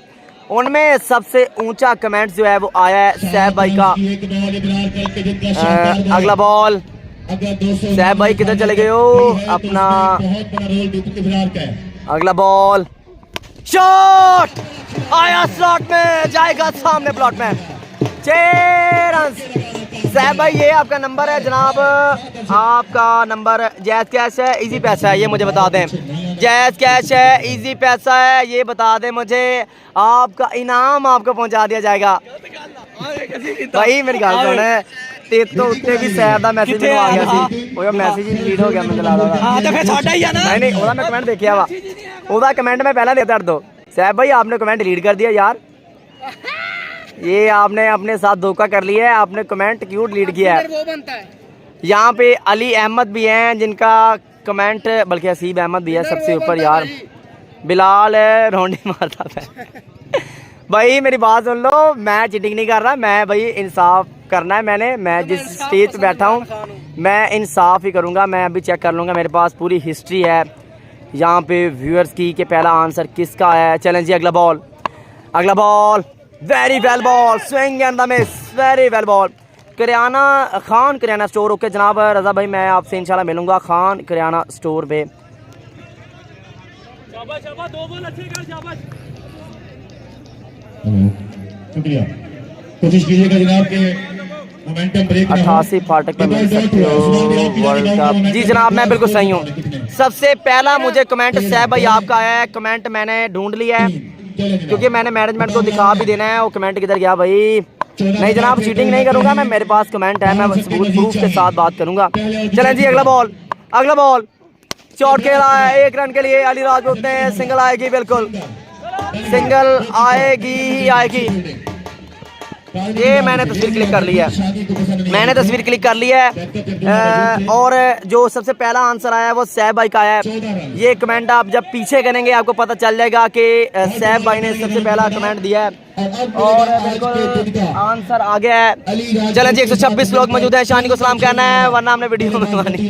उनमें सबसे ऊंचा कमेंट जो है वो आया है सैफ भाई का। अगला बॉल, सैफ भाई किधर चले गए हो? अपना अगला बॉल, शॉट आया स्लॉट में, जाएगा सामने प्लॉट में। 6 रन। सैफ भाई ये आपका नंबर है जनाब, आपका नंबर जैज कैश है, इजी पैसा है, ये मुझे बता दें। जैज कैश है, इजी पैसा है, ये बता दें मुझे। आपका इनाम आपको पहुंचा दिया जाएगा। भाई मेरी गल सुन, ते तो उत्ते भी सैफ दा मैसेज आ गया सी, वो मैसेज ही डिलीट हो गया मैं चला रहा। हां तो फिर साडा ही है ना। नहीं ओदा मैं कमेंट देखिया वा, ओदा कमेंट मैं पहले दे दो। सैफ भाई आपने कमेंट डिलीट कर दिया यार, ये आपने अपने साथ धोखा कर लिया है। आपने कमेंट क्यों डिलीट किया है? यहाँ पे अली अहमद भी हैं जिनका कमेंट, बल्कि हसीब अहमद भी है सबसे ऊपर यार। बिलाल है रोंडी मारता है। भाई मेरी बात सुन लो, मैं चीटिंग नहीं कर रहा, मैं भाई इंसाफ करना है। मैं जिस स्टेज पे बैठा हूँ मैं इंसाफ ही करूँगा। मैं अभी चेक कर लूँगा, मेरे पास पूरी हिस्ट्री है यहाँ पे व्यूअर्स की कि पहला आंसर किसका है। चलें जी, अगला बॉल, अगला ball, very well ball, swing and the miss, very well ball. Kirana Khan kirana store. Okay जनाब रजा भाई, मैं आपसे इंशाल्लाह मिलूंगा खान किराना स्टोर पे। शुक्रिया, कोशिश कीजिएगा जनाब के मोमेंटम ब्रेक ना हो। 88 फाटक पे मिल सकते हो वर्ल्ड कप। जी जनाब, मैं बिल्कुल सही हूँ। सबसे पहला मुझे कमेंट सैफ भाई आपका आया है, कमेंट मैंने ढूंढ लिया है क्योंकि मैंने मैनेजमेंट को दिखा भी देना है। वो कमेंट किधर गया भाई? नहीं जनाब, चीटिंग नहीं करूंगा मैं, मेरे पास कमेंट है, मैं सबूत प्रूफ के साथ बात करूंगा। चलें जी, अगला बॉल, अगला बॉल, शॉट खेला है 1 रन के लिए। अली राजपूत ने सिंगल आएगी, बिल्कुल सिंगल आएगी ही आएगी। ये मैंने तस्वीर क्लिक कर ली है, मैंने तस्वीर क्लिक कर ली है। और जो सबसे पहला आंसर आया है वो सैफ भाई का आया है। ये कमेंट आप जब पीछे करेंगे आपको पता चल जाएगा कि सैफ भाई ने सबसे पहला कमेंट दिया है और बिल्कुल आंसर आ गया है। चलें जी, 126 लोग मौजूद हैं, शानी को सलाम कहना है वरना हमने वीडियो में मानी।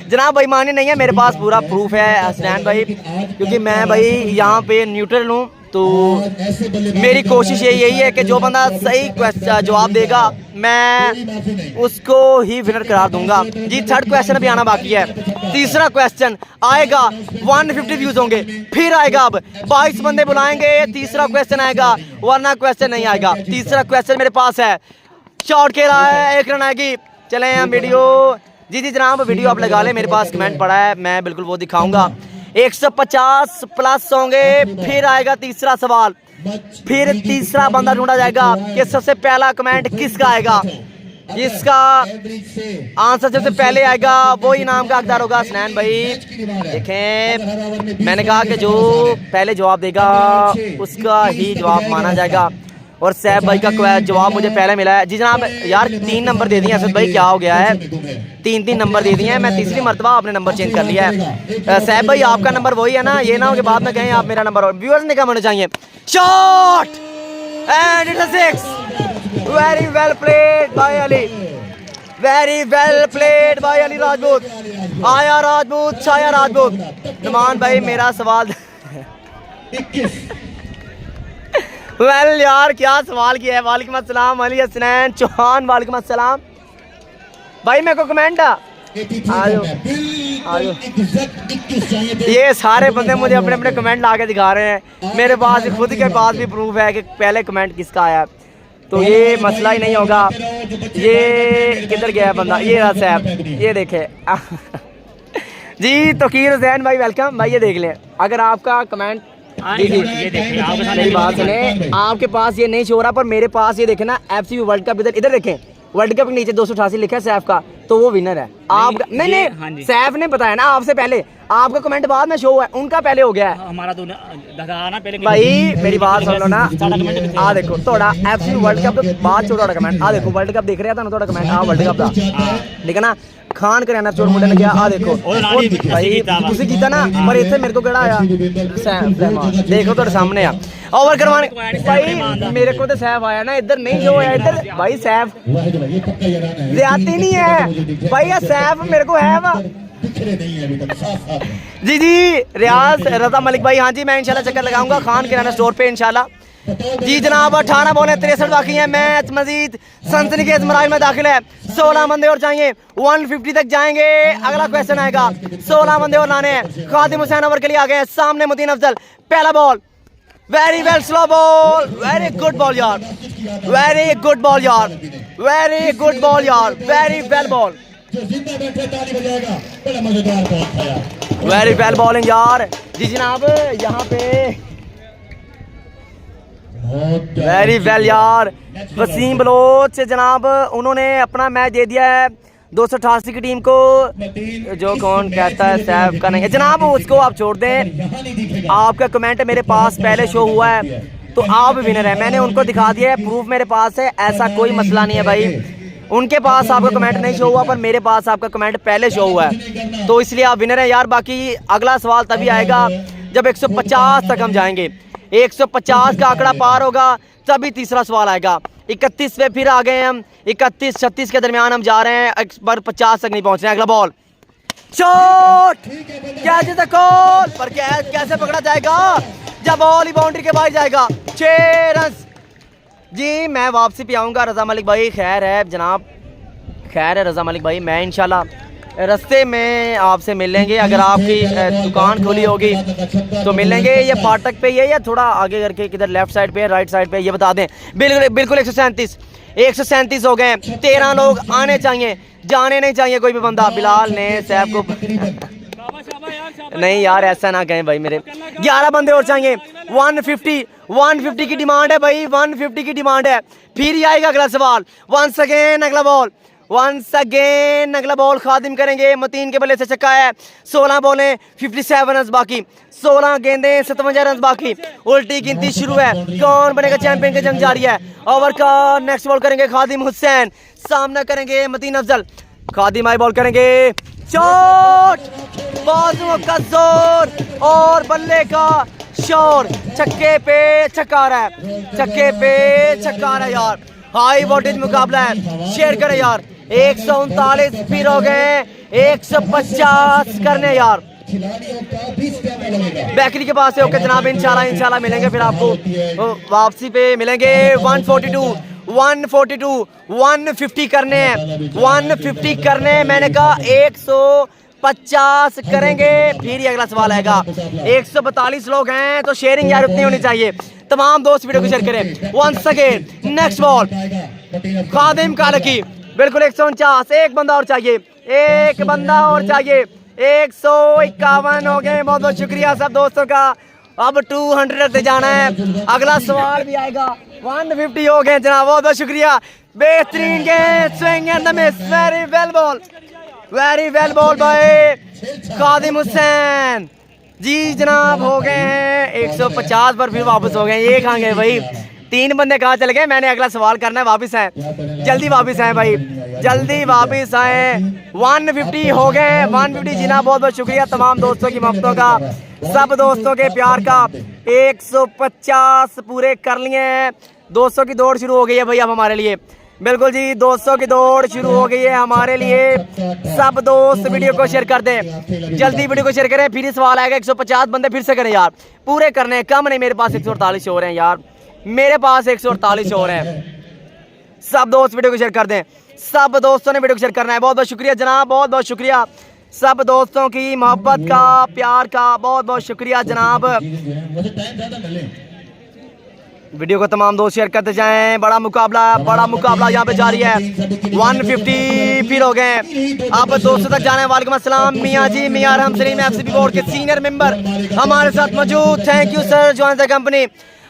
जनाब बेईमानी नहीं है, मेरे पास पूरा प्रूफ है हसनैन भाई, क्योंकि मैं भाई यहाँ पे न्यूट्रल हूँ, तो और ऐसे बल्लेबाज मेरी कोशिश यही है कि जो बंदा सही क्वेश्चन जवाब देगा मैं उसको ही विनर करार दूंगा जी। थर्ड क्वेश्चन अभी आना बाकी है। तीसरा क्वेश्चन आएगा, 150 व्यूज होंगे, फिर आएगा अब 22 बंदे बुलाएंगे, तीसरा क्वेश्चन आएगा, वरना क्वेश्चन नहीं आएगा। तीसरा क्वेश्चन मेरे पास है, शॉट खेला है, 1 रन आएगी। चलें हम वीडियो, जी जनाब वीडियो आप लगा लें, मेरे पास कमेंट पड़ा है, मैं बिल्कुल वो दिखाऊंगा। 150 प्लस होंगे, फिर आएगा तीसरा सवाल, फिर तीसरा बंदा ढूंढा जाएगा कि सबसे पहला कमेंट किसका आएगा। जिसका आंसर सबसे पहले आएगा वो इनाम का हकदार होगा। हसनैन भाई देखें, मैंने कहा कि जो पहले जवाब देगा उसका ही जवाब माना जाएगा। और सैफ भाई का जवाब मुझे पहले मिला है जी जनाब। यार 3 नंबर दे दिए असद भाई, क्या हो गया है, 3 नंबर दे दिए हैं। मैं तीसरी मरतबा आपने नंबर चेंज कर लिया है। सैफ भाई आपका नंबर वही है ना, ये ना हो कि बाद में कहें आप मेरा नंबर, व्यूअर्स ने कम होना चाहिए। Shot and it's a 6, very well played by Ali, very well played by Ali Rajput. आया राजपूत, छाया राजपूत। नुमान भाई मेरा सवाल वेल यार क्या सवाल किया है। वालेकुम अस्सलाम अली हसनैन चौहान, वालेकुम अस्सलाम भाई। मेरे को कमेंट आजो। ये सारे बंदे मुझे अपने अपने कमेंट ला के दिखा रहे हैं। मेरे पास खुद के पास भी प्रूफ है कि पहले कमेंट किसका आया, तो ये मसला ही नहीं होगा। ये किधर गया बंदा, ये रहा सैफ, ये देखे जी। तोकीर हुसैन भाई वेलकम भाई, ये देख लें अगर आपका कमेंट मेरी बात सुने, आपके पास ये नहीं शो हो रहा पर मेरे पास ये देखे ना, एफसी वर्ल्ड कप इधर देखें, वर्ल्ड कप के नीचे 288 लिखा है सैफ का, तो वो विनर है। आप नहीं सैफ ने बताया ना आपसे पहले, आपका कमेंट बाद में शो है, उनका पहले हो गया है। हमारा तो ना पहले भाई मेरी बात सुन लो ना, आ देखो थोड़ा एफसी वर्ल्ड कप बाद छोटा कमेंट, आ देखो वर्ल्ड कप देख रहा था ना थोड़ा कमेंट, आ वर्ल्ड कप का ठीक है ना। खान करियाना स्टोर मुंडे ने किया, आ देखो भाई तुसी कीता ना, पर इत्थे मेरे को केड़ा आया सैफ, देखो तो सामने आ ओवर करवाने भाई, मेरे को तो सैफ आया ना, इधर नहीं जो है इधर भाई सैफ ज्यादती नहीं है भाई, सैफ मेरे को है वा जी। रियाज रजा मलिक भाई, हाँ जी मैं इंशाल्लाह चक्कर लगाऊंगा खान किराना स्टोर पे इंशाल्लाह जी जनाब। 18 बॉलें 63 बाकी हैं, मैच मजीद सनसनीखेज मराहल में दाखिल है। 16 बंदे और चाहिए, 150 तक जाएंगे। अगला क्वेश्चन आएगा, 16 बंदे और लाने हैं। खादिम हुसैन ओवर के लिए आ गए, सामने मुतीन अफजल। पहला ball, very well slow ball, very good ball यार, वेरी गुड बॉल यार, वेरी गुड बॉल यार, very well ball, very well bowling यार जी जनाब। यहाँ पे वेरी वेल यार वसीम बलोच से जनाब, उन्होंने अपना मैच दे दिया है 288 की टीम को। जो कौन कहता है सैफ का नहीं है जनाब, उसको आप छोड़ दें। आपका कमेंट मेरे पास पहले शो हुआ है तो आप विनर है, मैंने उनको दिखा दिया है, प्रूफ मेरे पास है, ऐसा कोई मसला नहीं है भाई। उनके पास आपका कमेंट नहीं शो हुआ पर मेरे पास आपका कमेंट पहले शो हुआ है, तो इसलिए आप विनर हैं यार। बाकी अगला सवाल तभी आएगा जब 150 तक हम जाएंगे, 150 का आंकड़ा पार होगा तभी तीसरा सवाल आएगा। 31 पे फिर आ गए हम, 31-36 के दरमियान हम जा रहे हैं, एक बार 50 तक नहीं पहुंच रहे हैं। अगला ball, shot, catch the call, पर कैसे पकड़ा जाएगा जब बॉल ही बाउंड्री के बाहर जाएगा। 6 रन जी। मैं वापसी पे आऊँगा रजा मलिक भाई, खैर है जनाब, खैर है रजा मलिक भाई, मैं इंशाल्लाह रास्ते में आपसे मिल लेंगे। अगर आपकी दुकान खुली होगी तो मिल लेंगे। ये फाटक पे ये या थोड़ा आगे करके किधर लेफ्ट साइड पे राइट साइड पे, ये बता दें। बिल्कुल बिल्कुल 137 हो गए, 13 लोग आने चाहिए, जाने नहीं चाहिए कोई भी बंदा। बिलाल ने सैफ को नहीं यार ऐसा ना कहें भाई, मेरे 11 बंदे और चाहिए। 150 की डिमांड है भाई, 150 की डिमांड है। फिर ही आएगा अगला सवाल। वंस अगेन अगला बॉल, वंस अगेन अगला बॉल खादिम करेंगे। मतीन के बल्ले से छक्का है। 16 बॉलें 57 रन बाकी, 16 गेंदें 57 रन बाकी। उल्टी गिनती शुरू है, कौन बनेगा चैंपियन की जंग जारी है। ओवर का नेक्स्ट बॉल करेंगे खादिम हुसैन, सामना करेंगे मतीन अफजल। खादिम आई बॉल करेंगे, शॉट, बाजुओं का जोर और बल्ले का शोर, छक्के पे छक्का आ रहा है, छक्के पे छक्का आ रहा है यार। हाई वोल्टेज मुकाबला है, शेयर करें यार। 139 फिर हो गए, 150 करने यार, खिलाड़ियों का भी स्टैमिना लगेगा। बेकरी के पास है। ओके जनाब, इंशाल्लाह मिलेंगे फिर आपको वापसी पे मिलेंगे। 142 150 करने हैं, 150 करने हैं। मैंने कहा 150 करेंगे फिर ही अगला सवाल आएगा। 142 लोग हैं तो शेयरिंग यार उतनी होनी चाहिए। तमाम दोस्त वीडियो को शेयर करें। वंस अगेन नेक्स्ट बॉल खादिम कालकी, बिल्कुल 149। एक बंदा और चाहिए, एक बंदा और चाहिए। 151 हो गए। बहुत बहुत शुक्रिया सब दोस्तों का। अब 200 से जाना है, अगला सवाल भी आएगा। 150 हो गए जनाब, बहुत बहुत शुक्रिया। बेहतरीन game, swing and the miss, very well ball by Kadim Hussain ji जनाब। हो गए हैं 150 पर फिर वापस हो गए। ये कहाँ गए भाई, 3 बंदे कहाँ चले गए। मैंने अगला सवाल करना है, वापस आए, जल्दी वापस आए भाई, जल्दी वापस आए। 150 हो गए, 150 जीना। बहुत बहुत शुक्रिया तमाम दोस्तों की मोहब्बतों का, सब दोस्तों के प्यार का। 150 पूरे कर लिए हैं। 200 की दौड़ शुरू हो गई है भाई अब हमारे लिए। बिल्कुल जी, 200 की दौड़ शुरू हो गई है हमारे लिए। सब दोस्त वीडियो को शेयर कर दें, जल्दी वीडियो को शेयर करें। फिर ही सवाल आएगा। 150 बंदे फिर से करें यार, पूरे करने हैं, कम नहीं। मेरे पास 148 हो रहे हैं यार, मेरे पास 148 हो रहे हैं। सब दोस्त वीडियो को शेयर कर दें, सब दोस्तों ने वीडियो को शेयर करना है। बहुत बहुत शुक्रिया जनाब, बहुत बहुत शुक्रिया सब दोस्तों की मोहब्बत का, प्यार का। बहुत बहुत शुक्रिया जनाब। वीडियो को तमाम दोस्त शेयर करते जाएं। बड़ा मुकाबला यहाँ पे जारी है। 150 फिर हो गए। अब 200 तक जाना है। वालेकुम अस्सलाम मियाँ जी, मियाँ रहम सलीम एफसीबी बोर्ड के सीनियर मेंबर हमारे साथ मौजूद। Thank you sir, join the company.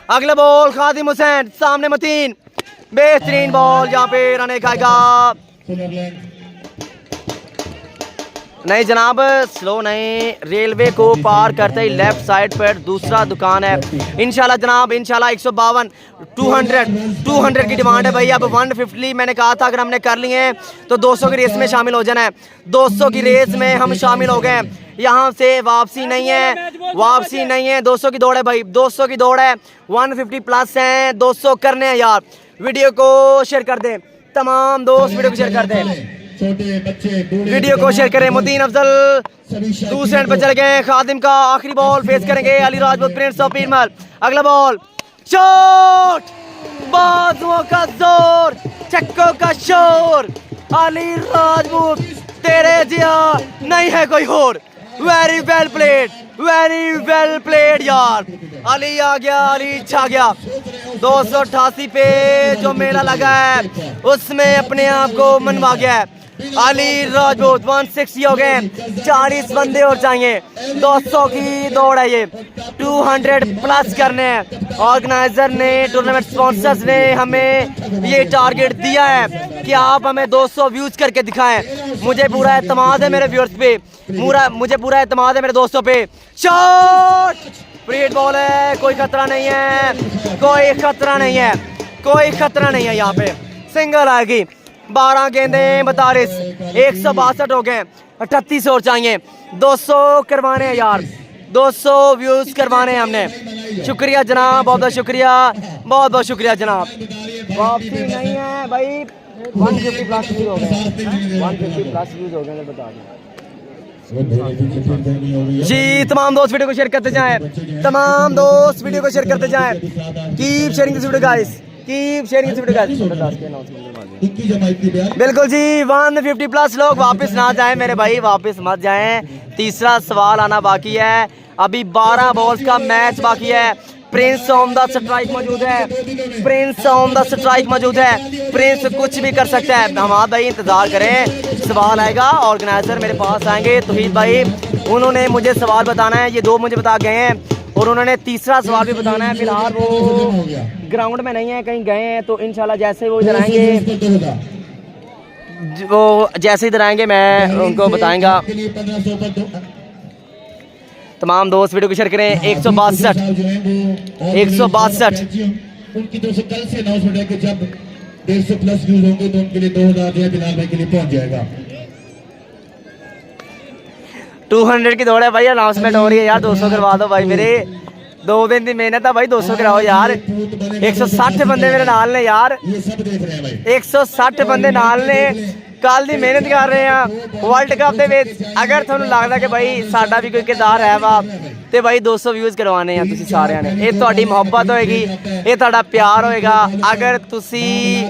अगला बॉल खादिम हुसैन, सामने मतीन, बेहतरीन बॉल यहाँ पे रन खाएगा। नहीं जनाब, स्लो नहीं। रेलवे को पार करते ही लेफ्ट साइड पर दूसरा दुकान है। इंशाल्लाह जनाब, इंशाल्लाह। 152 200 की डिमांड है भाई। अब 150 मैंने कहा था अगर हमने कर लिए हैं तो 200 की रेस में शामिल हो जाना है। 200 की रेस में हम शामिल हो गए। यहाँ से वापसी नहीं है, 200 की दौड़ है भाई, 200 की दौड़ है। 150 प्लस हैं, 200 करने हैं यार। वीडियो को शेयर कर दें, तमाम दोस्त वीडियो को शेयर कर दें, वीडियो को शेयर करें। मुतीन अफजल दूसरे एंड पे चले गए। खादिम का आखिरी बॉल फेस करेंगे अली राजपूत, प्रिंस ऑफ पीरमल। अगला बॉल, शॉट, बाजुओं का जोर, चक्कों का शोर। अली राजपूत तेरे जिया नहीं है कोई और। वेरी वेल प्लेड यार। अली आ गया, अली छा गया। 288 पे जो मेला लगा है उसमें अपने आप को मनवा गया है अली राजपूत। 160 हो गए, 40 बंदे और चाहिए। 200 की दौड़ है ये, 200 प्लस करने हैं। ऑर्गेनाइजर ने, टूर्नामेंट स्पॉन्सर्स ने हमें ये टारगेट दिया है कि आप हमें 200 व्यूज करके दिखाएं। मुझे पूरा एतमाद है मेरे व्यूअर्स पे, मुझे पूरा एतमाद है मेरे दोस्तों पे। शॉट, फ्रीड बॉल है, कोई खतरा नहीं है, कोई खतरा नहीं है यहाँ पे। सिंगल आएगी। 12 गेंदें 42, 162 हो गए, 38 और चाहिए। 200 करवाने हैं यार, 200 व्यूज करवाने हैं हमने। शुक्रिया जनाब, बहुत बहुत शुक्रिया जनाब। वापसी नहीं है भाई। 150 प्लस व्यूज हो गए, 150 प्लस व्यूज हो गए, बता दें जी। तमाम दोस्त वीडियो को शेयर करते जाएं, keep sharing this video guys, keep sharing this video guys. बिल्कुल जी, 150 प्लस लोग वापस ना जाएं मेरे भाई, वापस मत जाएं। तीसरा सवाल आना बाकी है, अभी 12 बॉल्स का मैच बाकी है। प्रिंस ऑन द स्ट्राइक मौजूद है, प्रिंस कुछ भी कर सकता है। हम भाई इंतजार करें, सवाल आएगा, ऑर्गेनाइजर मेरे पास आएंगे, तौहीद भाई, उन्होंने मुझे सवाल बताना है। ये 2 मुझे बता गए हैं और उन्होंने तीसरा सवाल भी बताना है। फिलहाल वो ग्राउंड में नहीं है, कहीं गए हैं, तो इंशाल्लाह जैसे वो इधर आएंगे, मैं उनको बताएंगा। तमाम दोस्त वीडियो को शेयर करें। 162 उनकी तो से कल से अनाउंसमेंट है कि जब 150 प्लस व्यूज होंगे तो उनके लिए 2000 जो है बिलाल भाई के लिए पहुंच जाएगा। 200 की दौड़ है भाई, अनाउंसमेंट हो रही है यार। 200 करवा दो भाई, मेरे 2 दिन की मेहनत है भाई, 200 कराओ यार। 160 बंदे मेरे नाल ने यार, ये सब देख रहे हैं भाई। 160 बंदे नाल ने, ਕੱਲ ਦੀ ਮਿਹਨਤ ਕਰ ਰਹੇ ਆ ਵਰਲਡ ਕੱਪ ਦੇ ਵਿੱਚ। ਅਗਰ ਤੁਹਾਨੂੰ ਲੱਗਦਾ ਕਿ ਭਾਈ ਸਾਡਾ ਵੀ ਕੋਈ ਕਿਰਦਾਰ ਹੈ ਵਾ ਤੇ ਭਾਈ 200 ਵਿਊਜ਼ ਕਰਵਾਉਣੇ ਆ ਤੁਸੀਂ ਸਾਰਿਆਂ ਨੇ। ਇਹ ਤੁਹਾਡੀ ਮੁਹੱਬਤ ਹੋਏਗੀ, ਇਹ ਤੁਹਾਡਾ ਪਿਆਰ होएगा। अगर तुसी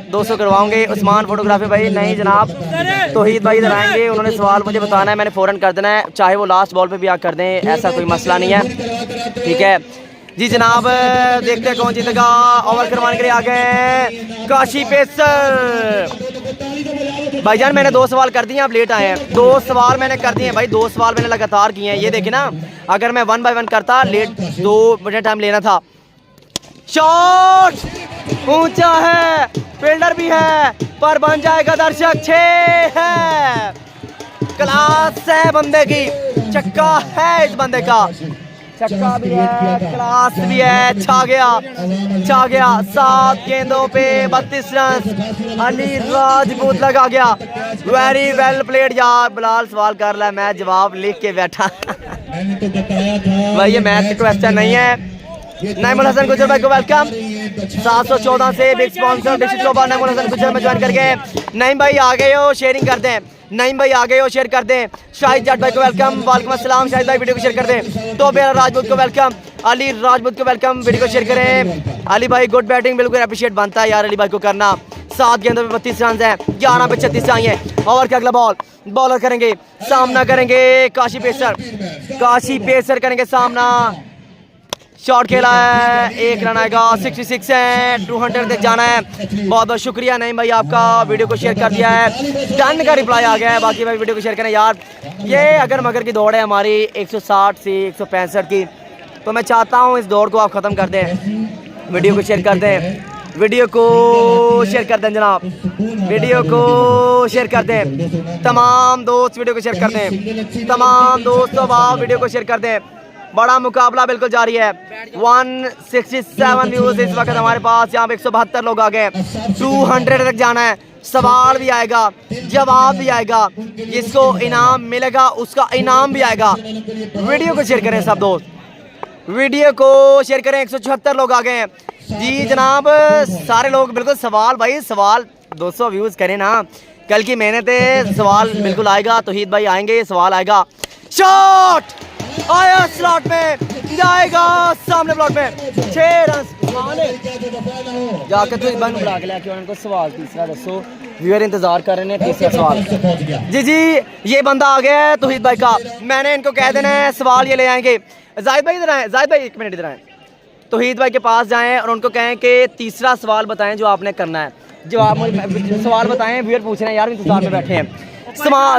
200 करवाओगे उस्मान फोटोग्राफी भाई नहीं जनाब तौहीद भाई इधर आएंगे, उन्होंने सवाल मुझे बताना है, मैंने फ़ौरन कर देना है, चाहे वो लास्ट बॉल पे भी आप कर दें, ऐसा कोई मसला नहीं है, ठीक है जी जनाब। देखते हैं कौन जीतेगा। ओवर करवाने के लिए आ गए काशी पेसर। भाईजान मैंने 2 सवाल कर दिए, आप लेट आए हैं। 2 सवाल मैंने कर दिए हैं भाई, 2 सवाल मैंने लगातार किए हैं। ये देखिए ना, अगर मैं 1 बाय 1 करता लेट 2 मिनट टाइम लेना था। शॉट ऊंचा है, फील्डर भी है, पर बन जाएगा दर्शक। 6 है, क्लास है बंदे की, चक्का है इस बंदे का, चक्का भी है, क्लास भी है। छा गया 7 गेंदों पे 32 रन। अली राजपूत लगा गया, वेरी वेल प्लेड यार। बिलाल सवाल कर रहा है, मैं जवाब लिख के बैठा मैंने तो बताया था भाई ये मैथ क्वेश्चन नहीं है। नईमुल हसन गुजर भाई को वेलकम 714 से big sponsor district global Naeemul Hasan Gujjar में ज्वाइन करके। नईम भाई आ गए हो, शेयरिंग कर दें। नईम भाई आ गए हो, शेयर कर दें। शाहिद जट भाई को वेलकम, वालेकुम अस्सलाम। शाहिद भाई वीडियो को शेयर कर दें। तो बेरा राजपूत को वेलकम, अली राजपूत को वेलकम, वीडियो को शेयर करें। अली भाई गुड बैटिंग, बिल्कुल अप्रिशिएट बनता है यार अली भाई को करना। 7 गेंदों पे 32 रन है, 11 पे 36 आई है। ओवर के अगला बॉल बॉलर करेंगे, सामना करेंगे काशी पेसर करेंगे सामना। शॉट खेला है, 1 रन आएगा। 66 है, 200 तक जाना है। बहुत बहुत शुक्रिया नहीं भाई आपका, वीडियो को शेयर कर दिया है। डन का रिप्लाई आ गया है। बाकी भाई वीडियो को शेयर करें यार। ये अगर मगर की दौड़ है हमारी 160 से 165 की, तो मैं चाहता हूँ इस दौड़ को आप ख़त्म कर दें। वीडियो को शेयर कर दें, वीडियो को शेयर कर दें जनाब, वीडियो को शेयर कर दें। तमाम दोस्त वीडियो को शेयर कर दें, तमाम दोस्तों आप वीडियो को शेयर कर दें। बड़ा मुकाबला बिल्कुल जारी है। 167 व्यूज इस वक्त हमारे पास, यहाँ पे 172 लोग आ गए। 200 तक जाना है। सवाल भी आएगा, जवाब भी आएगा, जिसको इनाम मिलेगा उसका इनाम भी आएगा। वीडियो को शेयर करें सब दोस्त, वीडियो को शेयर करें। 176 लोग आ गए हैं जी जनाब, सारे लोग बिल्कुल सवाल भाई, सवाल 200 व्यूज करें ना, कल की मेहनत है। सवाल बिल्कुल आएगा, तौहीद भाई आएंगे, सवाल आएगा। शॉट आया, स्लॉट में जाएगा, सामने ब्लॉक में 6 रन। जाकर तो बंद बुला के लेके उनको सवाल तीसरा दसो, व्यूअर इंतजार कर रहे हैं तीसरा सवाल। जी ये बंदा आ गया है तौहीद भाई का, मैंने इनको कह देना है सवाल ये ले आएंगे। जाहिद भाई इधर आए, जाहिद भाई 1 मिनट इधर आए। तौहीद भाई के पास जाएं और उनको कहें कि तीसरा सवाल बताएं जो आपने करना है। जवाब सवाल बताएं, व्यूअर पूछ रहे हैं यार, इंतजार में बैठे हैं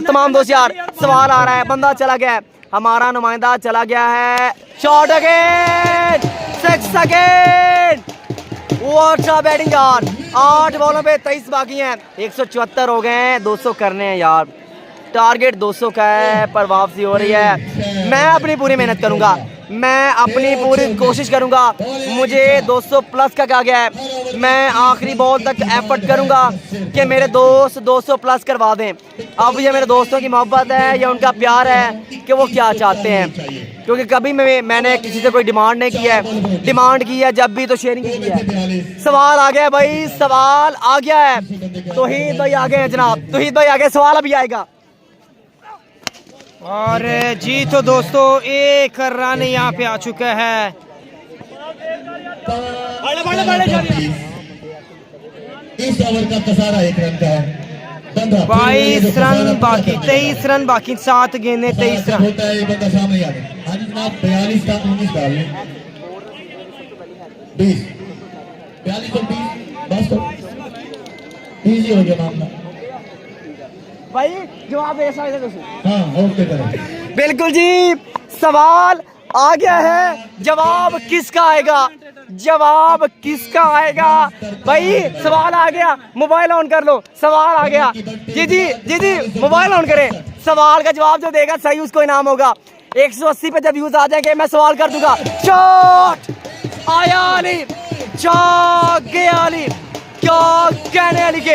तमाम दोस्त यार। सवाल आ रहा है, बंदा चला गया है, हमारा नुमाइंदा चला गया है। Shot again, 6 second, what a batting यार। 8 बॉलों पे 23 बाकी हैं, 174 हो गए हैं, 200 करने हैं यार। टारगेट 200 का है, पर वापसी हो रही है। मैं अपनी पूरी मेहनत करूंगा, मैं अपनी पूरी कोशिश करूंगा। मुझे 200 प्लस का कहा गया है, मैं आखिरी बॉल तक एफर्ट करूंगा कि मेरे दोस्त 200 प्लस करवा दें। अब ये मेरे दोस्तों की मोहब्बत है या उनका प्यार है कि वो क्या चाहते हैं, क्योंकि कभी मैंने किसी से कोई डिमांड नहीं की है। डिमांड की है जब भी तो शेयरिंग की है। सवाल आ गया भाई, सवाल आ गया है। तौहीद भाई आ गए हैं जनाब, तौहीद भाई आ गए, सवाल अभी आएगा। और जी तो दोस्तों 1 रन यहाँ पे आ चुका है। इस ओवर का कसारा 1 रन का है। 22 रन बाकी, 23 रन बाकी, 7 गेंदें 23 रन होता है। बंदा सामने आ गया। हाँ जी जनाब, 42 का 19 डाल लें, 20 42 और 20 बस तो इजी हो गया मामला भाई। जवाब ऐसा हाँ ओके करें। बिल्कुल जी, सवाल आ गया है, जवाब किसका आएगा, जवाब किसका आएगा भाई। सवाल आ गया, मोबाइल ऑन कर लो, सवाल आ गया। जी मोबाइल ऑन करें। सवाल का जवाब जो देगा सही उसको इनाम होगा। 180 पे जब व्यूज आ जाएंगे मैं सवाल कर दूंगा। शॉट आया अली, जागे अली, क्या कहने अली के,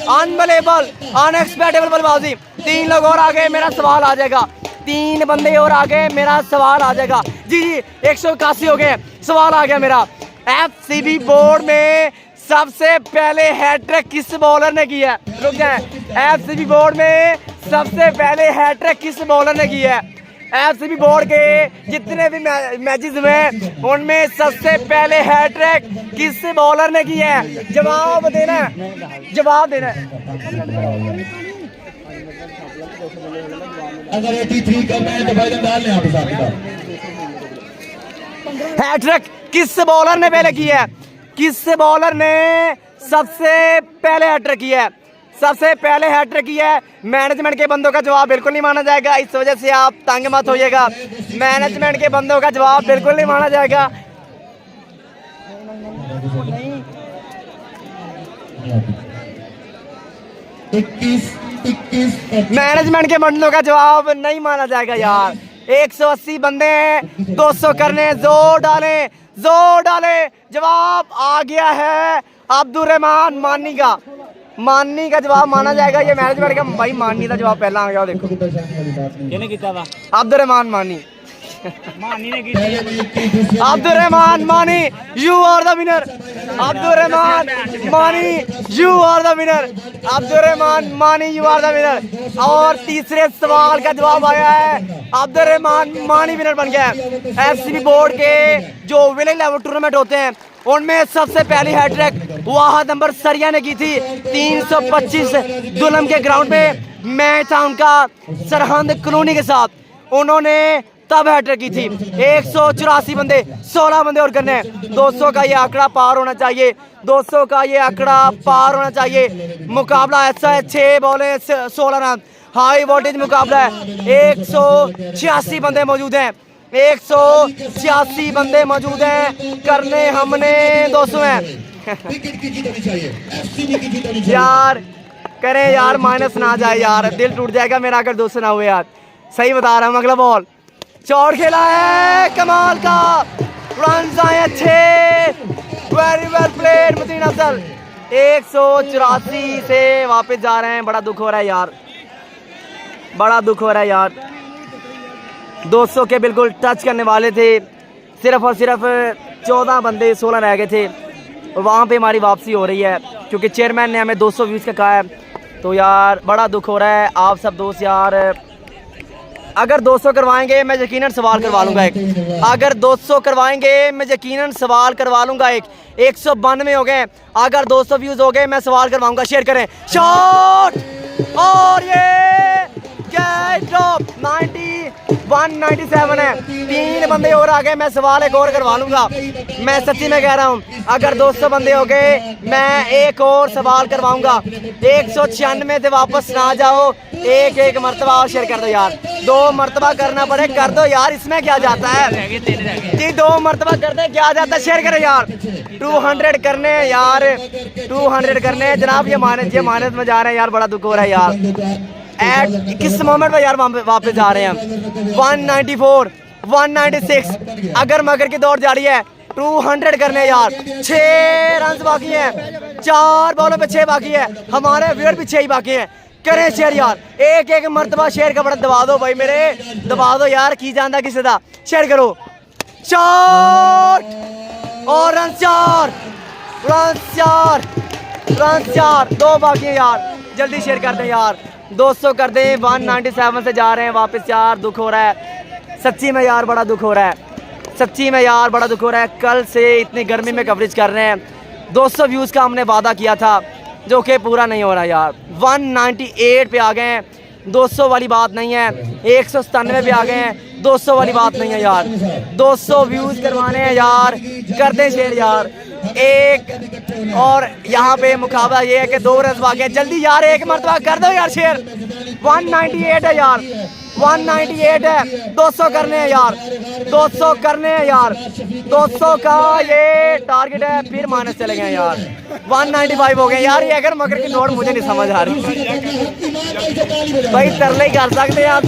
अनबिलीवेबल अनएक्सपेक्टेबल बल्लेबाजी। 3 लोग और आ गए, मेरा सवाल आ जाएगा। 3 बंदे और आ गए, मेरा सवाल आ जाएगा। जी 181 हो गए, सवाल आ गया मेरा। FCB बोर्ड में सबसे पहले हैट्रिक किस बॉलर ने किया है? रुक जाए, एफसीबी बोर्ड में सबसे पहले हैट्रिक किस बॉलर ने किया है? एफसीबी बोर्ड के जितने भी मैचेस हुए उनमें सबसे पहले हैट्रिक किस बॉलर ने किया है? जवाब देना है, जवाब देना है। अगर 83 करना है तो भाईजान डाल लें आप हिसाब किताब। हैट्रिक किस बॉलर ने पहले किया है? किस बॉलर ने सबसे पहले हैट्रिक किया है? सबसे पहले हैट्रिक किया है। मैनेजमेंट के बंदों का जवाब बिल्कुल नहीं माना जाएगा, इस वजह से आप तंग मत होइएगा। मैनेजमेंट के बंदों का जवाब बिल्कुल नहीं माना जाएगा। मैनेजमेंट के बंदों का जवाब नहीं माना जाएगा यार। 180 बंदे हैं, 200 करने, जोर डाले, जोर डाले। जवाब आ गया है अब्दुर्रहमान मानी का। मानी का जवाब माना जाएगा ये मैनेजमेंट का। भाई मानी का जवाब पहला आ गया, देखो किसने किया था? अब्दुर्रहमान मानी। मानी ने की। Abdurrahman Mani, you are the winner. Abdurrahman Mani, you are the winner. Abdurrahman Mani, you are the winner. और तीसरे सवाल का जवाब आया है, अब्दुर्रहमान मानी विनर बन गया है। एफसीबी बोर्ड के जो विलेज लेवल टूर्नामेंट होते हैं उनमें सबसे पहली हैट्रिक वाहद नंबर सरिया ने की थी। 325 दुलम के ग्राउंड में मैच था उनका सरहंद कॉलोनी के साथ। उन्होंने तब हैट्रिक की थी। 184 बंदे, 16 बंदे और करने हैं। 200 का ये आंकड़ा पार होना चाहिए, 200 का ये आंकड़ा पार होना चाहिए। मुकाबला ऐसा है, 6 बॉलें 16 रन, हाई वोल्टेज मुकाबला है। 186 बंदे मौजूद हैं, 186 बंदे मौजूद हैं। करने हमने 200 हैं। यार करें यार, माइनस ना जाए यार, दिल टूट जाएगा मेरा अगर 200 ना हुए यार। सही बता रहा हूँ। अगला बॉल चौड़ खेला है, कमाल का रन आए अच्छे, very well played Mateen Afzal. 184 से वापस जा रहे हैं। बड़ा दुख हो रहा है यार, बड़ा दुख हो रहा है यार। 200 के बिल्कुल टच करने वाले थे, सिर्फ और सिर्फ 14 बंदे 16 रह गए थे। और वहाँ पे हमारी वापसी हो रही है क्योंकि चेयरमैन ने हमें 200 व्यूज़ का कहा है। तो यार बड़ा दुख हो रहा है। आप सब दोस्त यार अगर 200 करवाएंगे मैं यकीनन सवाल करवा लूँगा एक। अगर 200 करवाएंगे मैं यकीनन सवाल करवा लूँगा एक। 192 हो गए, अगर 200 व्यूज़ हो गए मैं सवाल करवाऊँगा। शेयर करें। शॉट और ये ड्रॉप 197 है। 3 बंदे और आ गए, मैं सवाल एक और करवा लूँगा। मैं सच्ची में कह रहा हूँ, अगर 200 बंदे हो गए मैं एक और सवाल करवाऊँगा। 196 से वापस ना जाओ, एक मरतबा और शेयर कर दो यार। 2 मरतबा करना पड़े, कर दो यार, इसमें क्या जाता है जी। 2 मरतबा कर दे, क्या जाता है। शेयर करें यार। 200 करने यार, 200 करने जनाब। ये मानस में जा रहे हैं यार, बड़ा दुख हो रहा है यार। किस मोमेंट में यार वापस जा रहे हैं। 194, 196 अगर मगर की दौड़ जारी है। 200 करने यार, 6 रन बाकी हैं, 4 बॉलों पे 6 बाकी है। हमारे व्यूअर भी 6 ही बाकी हैं। करें शेयर यार, एक मरतबा शेयर का बड़ा दबा दो भाई मेरे, दबा दो यार। की जानता किसी का, शेयर करो। 4 और रन 4, रन 4, 2 बाकी है यार। जल्दी शेयर कर दें यार, 200 कर दें। 197 से जा रहे हैं वापस यार। दुख हो रहा है सच्ची में यार, बड़ा दुख हो रहा है सच्ची में यार, बड़ा दुख हो रहा है। कल से इतनी गर्मी में कवरेज कर रहे हैं। 200 व्यूज़ का हमने वादा किया था जो कि पूरा नहीं हो रहा यार। 198 पे आ गए हैं, 200 वाली बात नहीं है। 197 पे आ गए हैं, 200 वाली बात नहीं है यार। 200 व्यूज़ करवाने हैं यार, कर दें शेयर यार। एक और यहाँ पे मुकाबला ये है कि 2 रन बाकी है। जल्दी यार, एक मरतबा कर दो यार शेयर। 198 है यार, 198 है। 200 करने हैं यार, 200 करने हैं यार। 200 का ये टारगेट है, फिर माइनस चले गए यार। 195 हो गए यार। ये अगर मगर की नोट मुझे नहीं समझ आ रही भाई। तरले ही कर सकते हैं आप,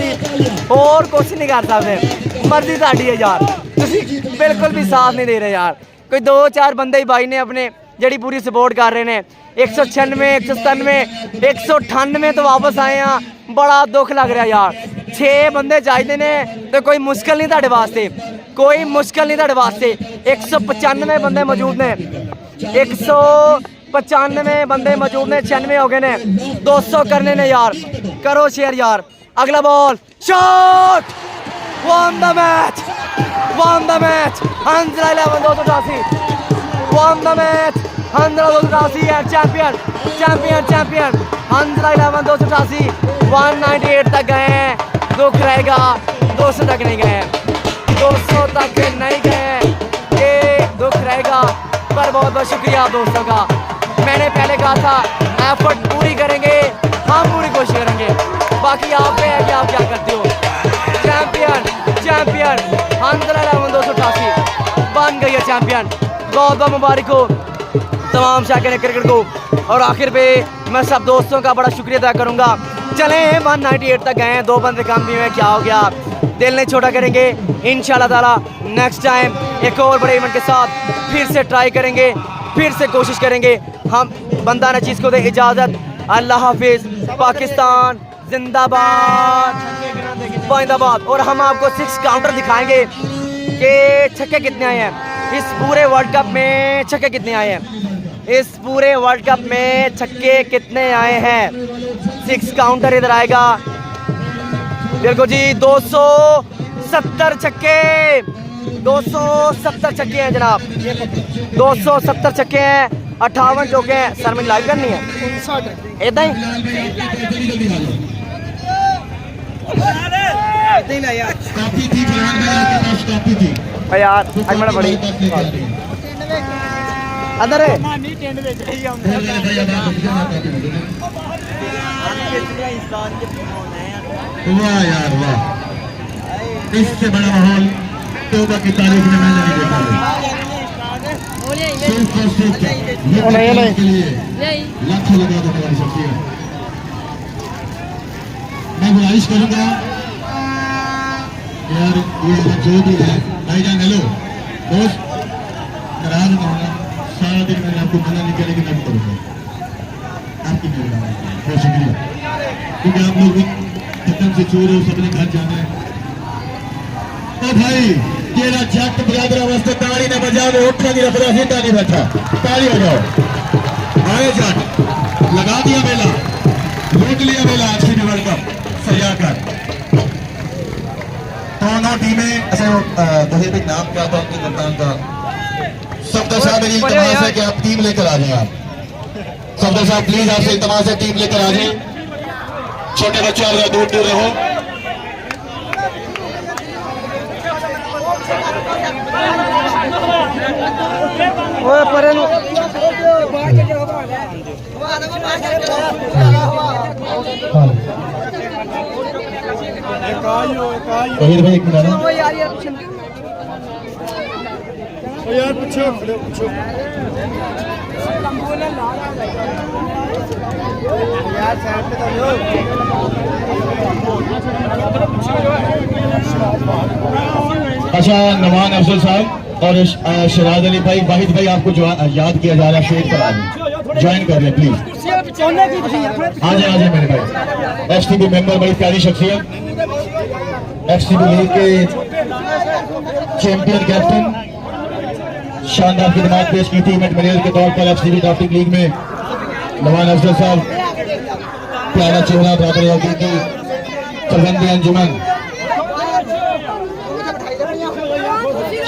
और कुछ नहीं कर सकते। मर्जी साड़ी है यार, बिल्कुल भी साथ नहीं दे रहे यार। कोई 2-4 बंदे ही भाई ने अपने जड़ी पूरी सपोर्ट कर रहे हैं। 196, 197, 198 तो वापस आए हैं। बड़ा दुख लग रहा यार। 6 बंदे चाहिए ने तो कोई मुश्किल नहीं ਤੁਹਾਡੇ वास्ते, कोई मुश्किल नहीं ਤੁਹਾਡੇ वास्ते। 195 बंदे मौजूद ने। 195 बंदे मौजूद ने, 96 हो गए ने, 200 करने ने यार, करो शेयर यार। अगला ball, shot, won the match, won the match, हंसरा 11 288, वन द मैच, हंसरा 288 है चैंपियन, चैंपियन, चैंपियन, हंसरा 11 288, 198 तक गए हैं, दुख रहेगा 200 तक नहीं गए, 200 तक नहीं गए, ये दुख रहेगा। पर बहुत बहुत शुक्रिया आप दोस्तों का। मैंने पहले कहा था एफर्ट पूरी करेंगे, हम पूरी कोशिश करेंगे, बाकी आप पे है कि आप क्या करते हो। चैंपियन, चैंपियन, हंसरा 11 288 बन गई है चैंपियन। बहुत बहुत मुबारक हो तमाम शायकीन क्रिकेट को। और आखिर पे मैं सब दोस्तों का बड़ा शुक्रिया अदा करूंगा। चले 198 तक गए हैं, 2 बंदे कम भी हुए, क्या हो गया, दिल नहीं छोटा करेंगे इंशाल्लाह ताला। नेक्स्ट टाइम एक और बड़े इवेंट के साथ फिर से ट्राई करेंगे, फिर से कोशिश करेंगे। हम बंदा न चीज़ को दे इजाज़त, अल्लाह हाफिज़, पाकिस्तान जिंदाबाद, जिंदाबाद। और हम आपको 6 काउंटर दिखाएंगे कि छक्के कितने आए हैं इस पूरे वर्ल्ड कप में, छक्के कितने आए हैं इस पूरे वर्ल्ड कप में, छक्के कितने आए हैं। 6 काउंटर इधर आएगा, बिल्कुल जी, 270 छक्के, 270 छक्के हैं जनाब, 270 छक्के हैं, 58 चौके हैं। सर में लाइव करनी है इतना ही यार, आज बड़ा बड़ी अंदर है। वाह यार वाह, इससे बड़ा माहौल तौबा की तारीफ में मैंने नहीं देखा है। सिर्फ और सिर्फ ये के लिए लाखों लगा दो तुम्हारी शख्सियत। मैं गुजारिश करूंगा यार, ये जो भी है भाईजान, हेलो दोस्त, नाराज ना होना, सारा दिन मैंने आपको मना नहीं किया, लेकिन अब करूंगा आपकी मेहरबानी, बहुत शुक्रिया, क्योंकि आप लोग भी खत्म से चोर हो, सबने घर जाना है। तो भाई तेरा जट बराबर वास्ते ताली ने बजा दो, उठा नहीं रखा, हिंदा नहीं बैठा, ताली हो जाओ। आए जट, लगा दिया मेला, लूट लिया मेला आखिरी वर्ल्ड कप सजा कर। दोनों टीमें, अच्छा मुझे भी नाम क्या था उनके कप्तान का, सफदर साहब, मेरी इल्तमास है कि आप टीम लेकर आ जाए। आप सफदर साहब प्लीज, आपसे इल्तमास है टीम लेकर आ जाए। छोटे बच्चे आप दूर दूर रहो। वहीद भाई एक मिनट यार, पूछो पूछो यार, साइड पे तो अच्छा, नवान अफजल साहब और शराद अली भाई, वाहिद भाई, आपको जो याद किया जा रहा है शेर पर आगे ज्वाइन कर लें प्लीज। आ जाए मेरे भाई, एफसीबी मेंबर, बड़ी प्यारी शख्सियत, एफसीबी लीग के चैंपियन कैप्टन, शानदार खिदमत पेश की थी इवेंट मैनेजर के तौर पर एफसीबी ड्राफ्टिंग लीग में। नवान अफजल साहब, प्यारा चेहरा, बराबर की फरहंदी अंजुमन,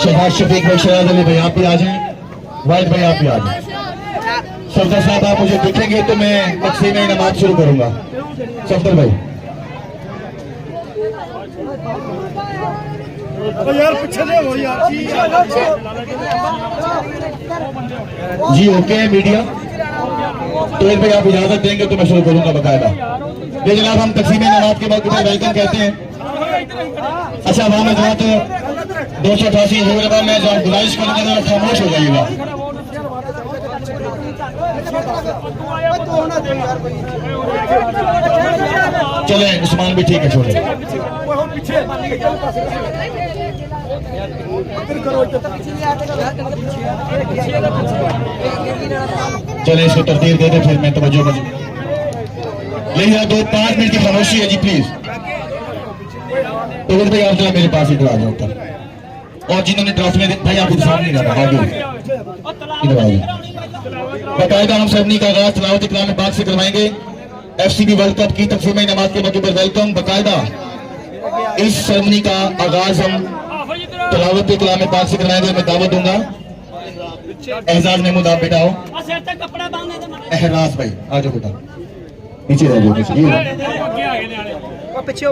शहबाज शफीक भाई, शराद अली भाई आप भी आ जाएं, वाहिद भाई आप भी आ जाएं। सफदर साहब आप मुझे दिखेंगे तो मैं तकसीम इनामात शुरू करूंगा। सफदर भाई यार, जी ओके है मीडिया, तो भाई आप इजाजत देंगे तो मैं शुरू करूंगा बाकायदा। ये जनाब हम तकसीम इनामात के बाद वेलकम कहते हैं। अच्छा वहां में जहाँ तो 288 मैं गुजारिश करूंगा तो खामोश हो जाइएगा। चले उस्मान भी ठीक है, छोड़े चले इसको तरतीब दे दे, फिर मैं तवज्जो कर। लेकिन 2-5 मिनट की खामोशी है जी प्लीज। तो भाई आप जरा मेरे पास इधर आ जाओ ऊपर, और जिन्होंने ड्राफ्ट में भाई आप इधर सामने जाना, इधर आ जाओ। बाकायदा हम सरमनी का आगाज तिलावत कलाम पाक से करवाएंगे। FCB वर्ल्ड कप की तकसीम नमाज के मौके पर वेलकम। बाकायदा इस सरमनी का आगाज हम तिलावत कलाम पाक से करवाएंगे। मैं दावत दूंगा एहसास महमूद, आप बेटा हो। एहराज भाई आ जाओ बेटा, पीछे रह जाओ पीछे हो।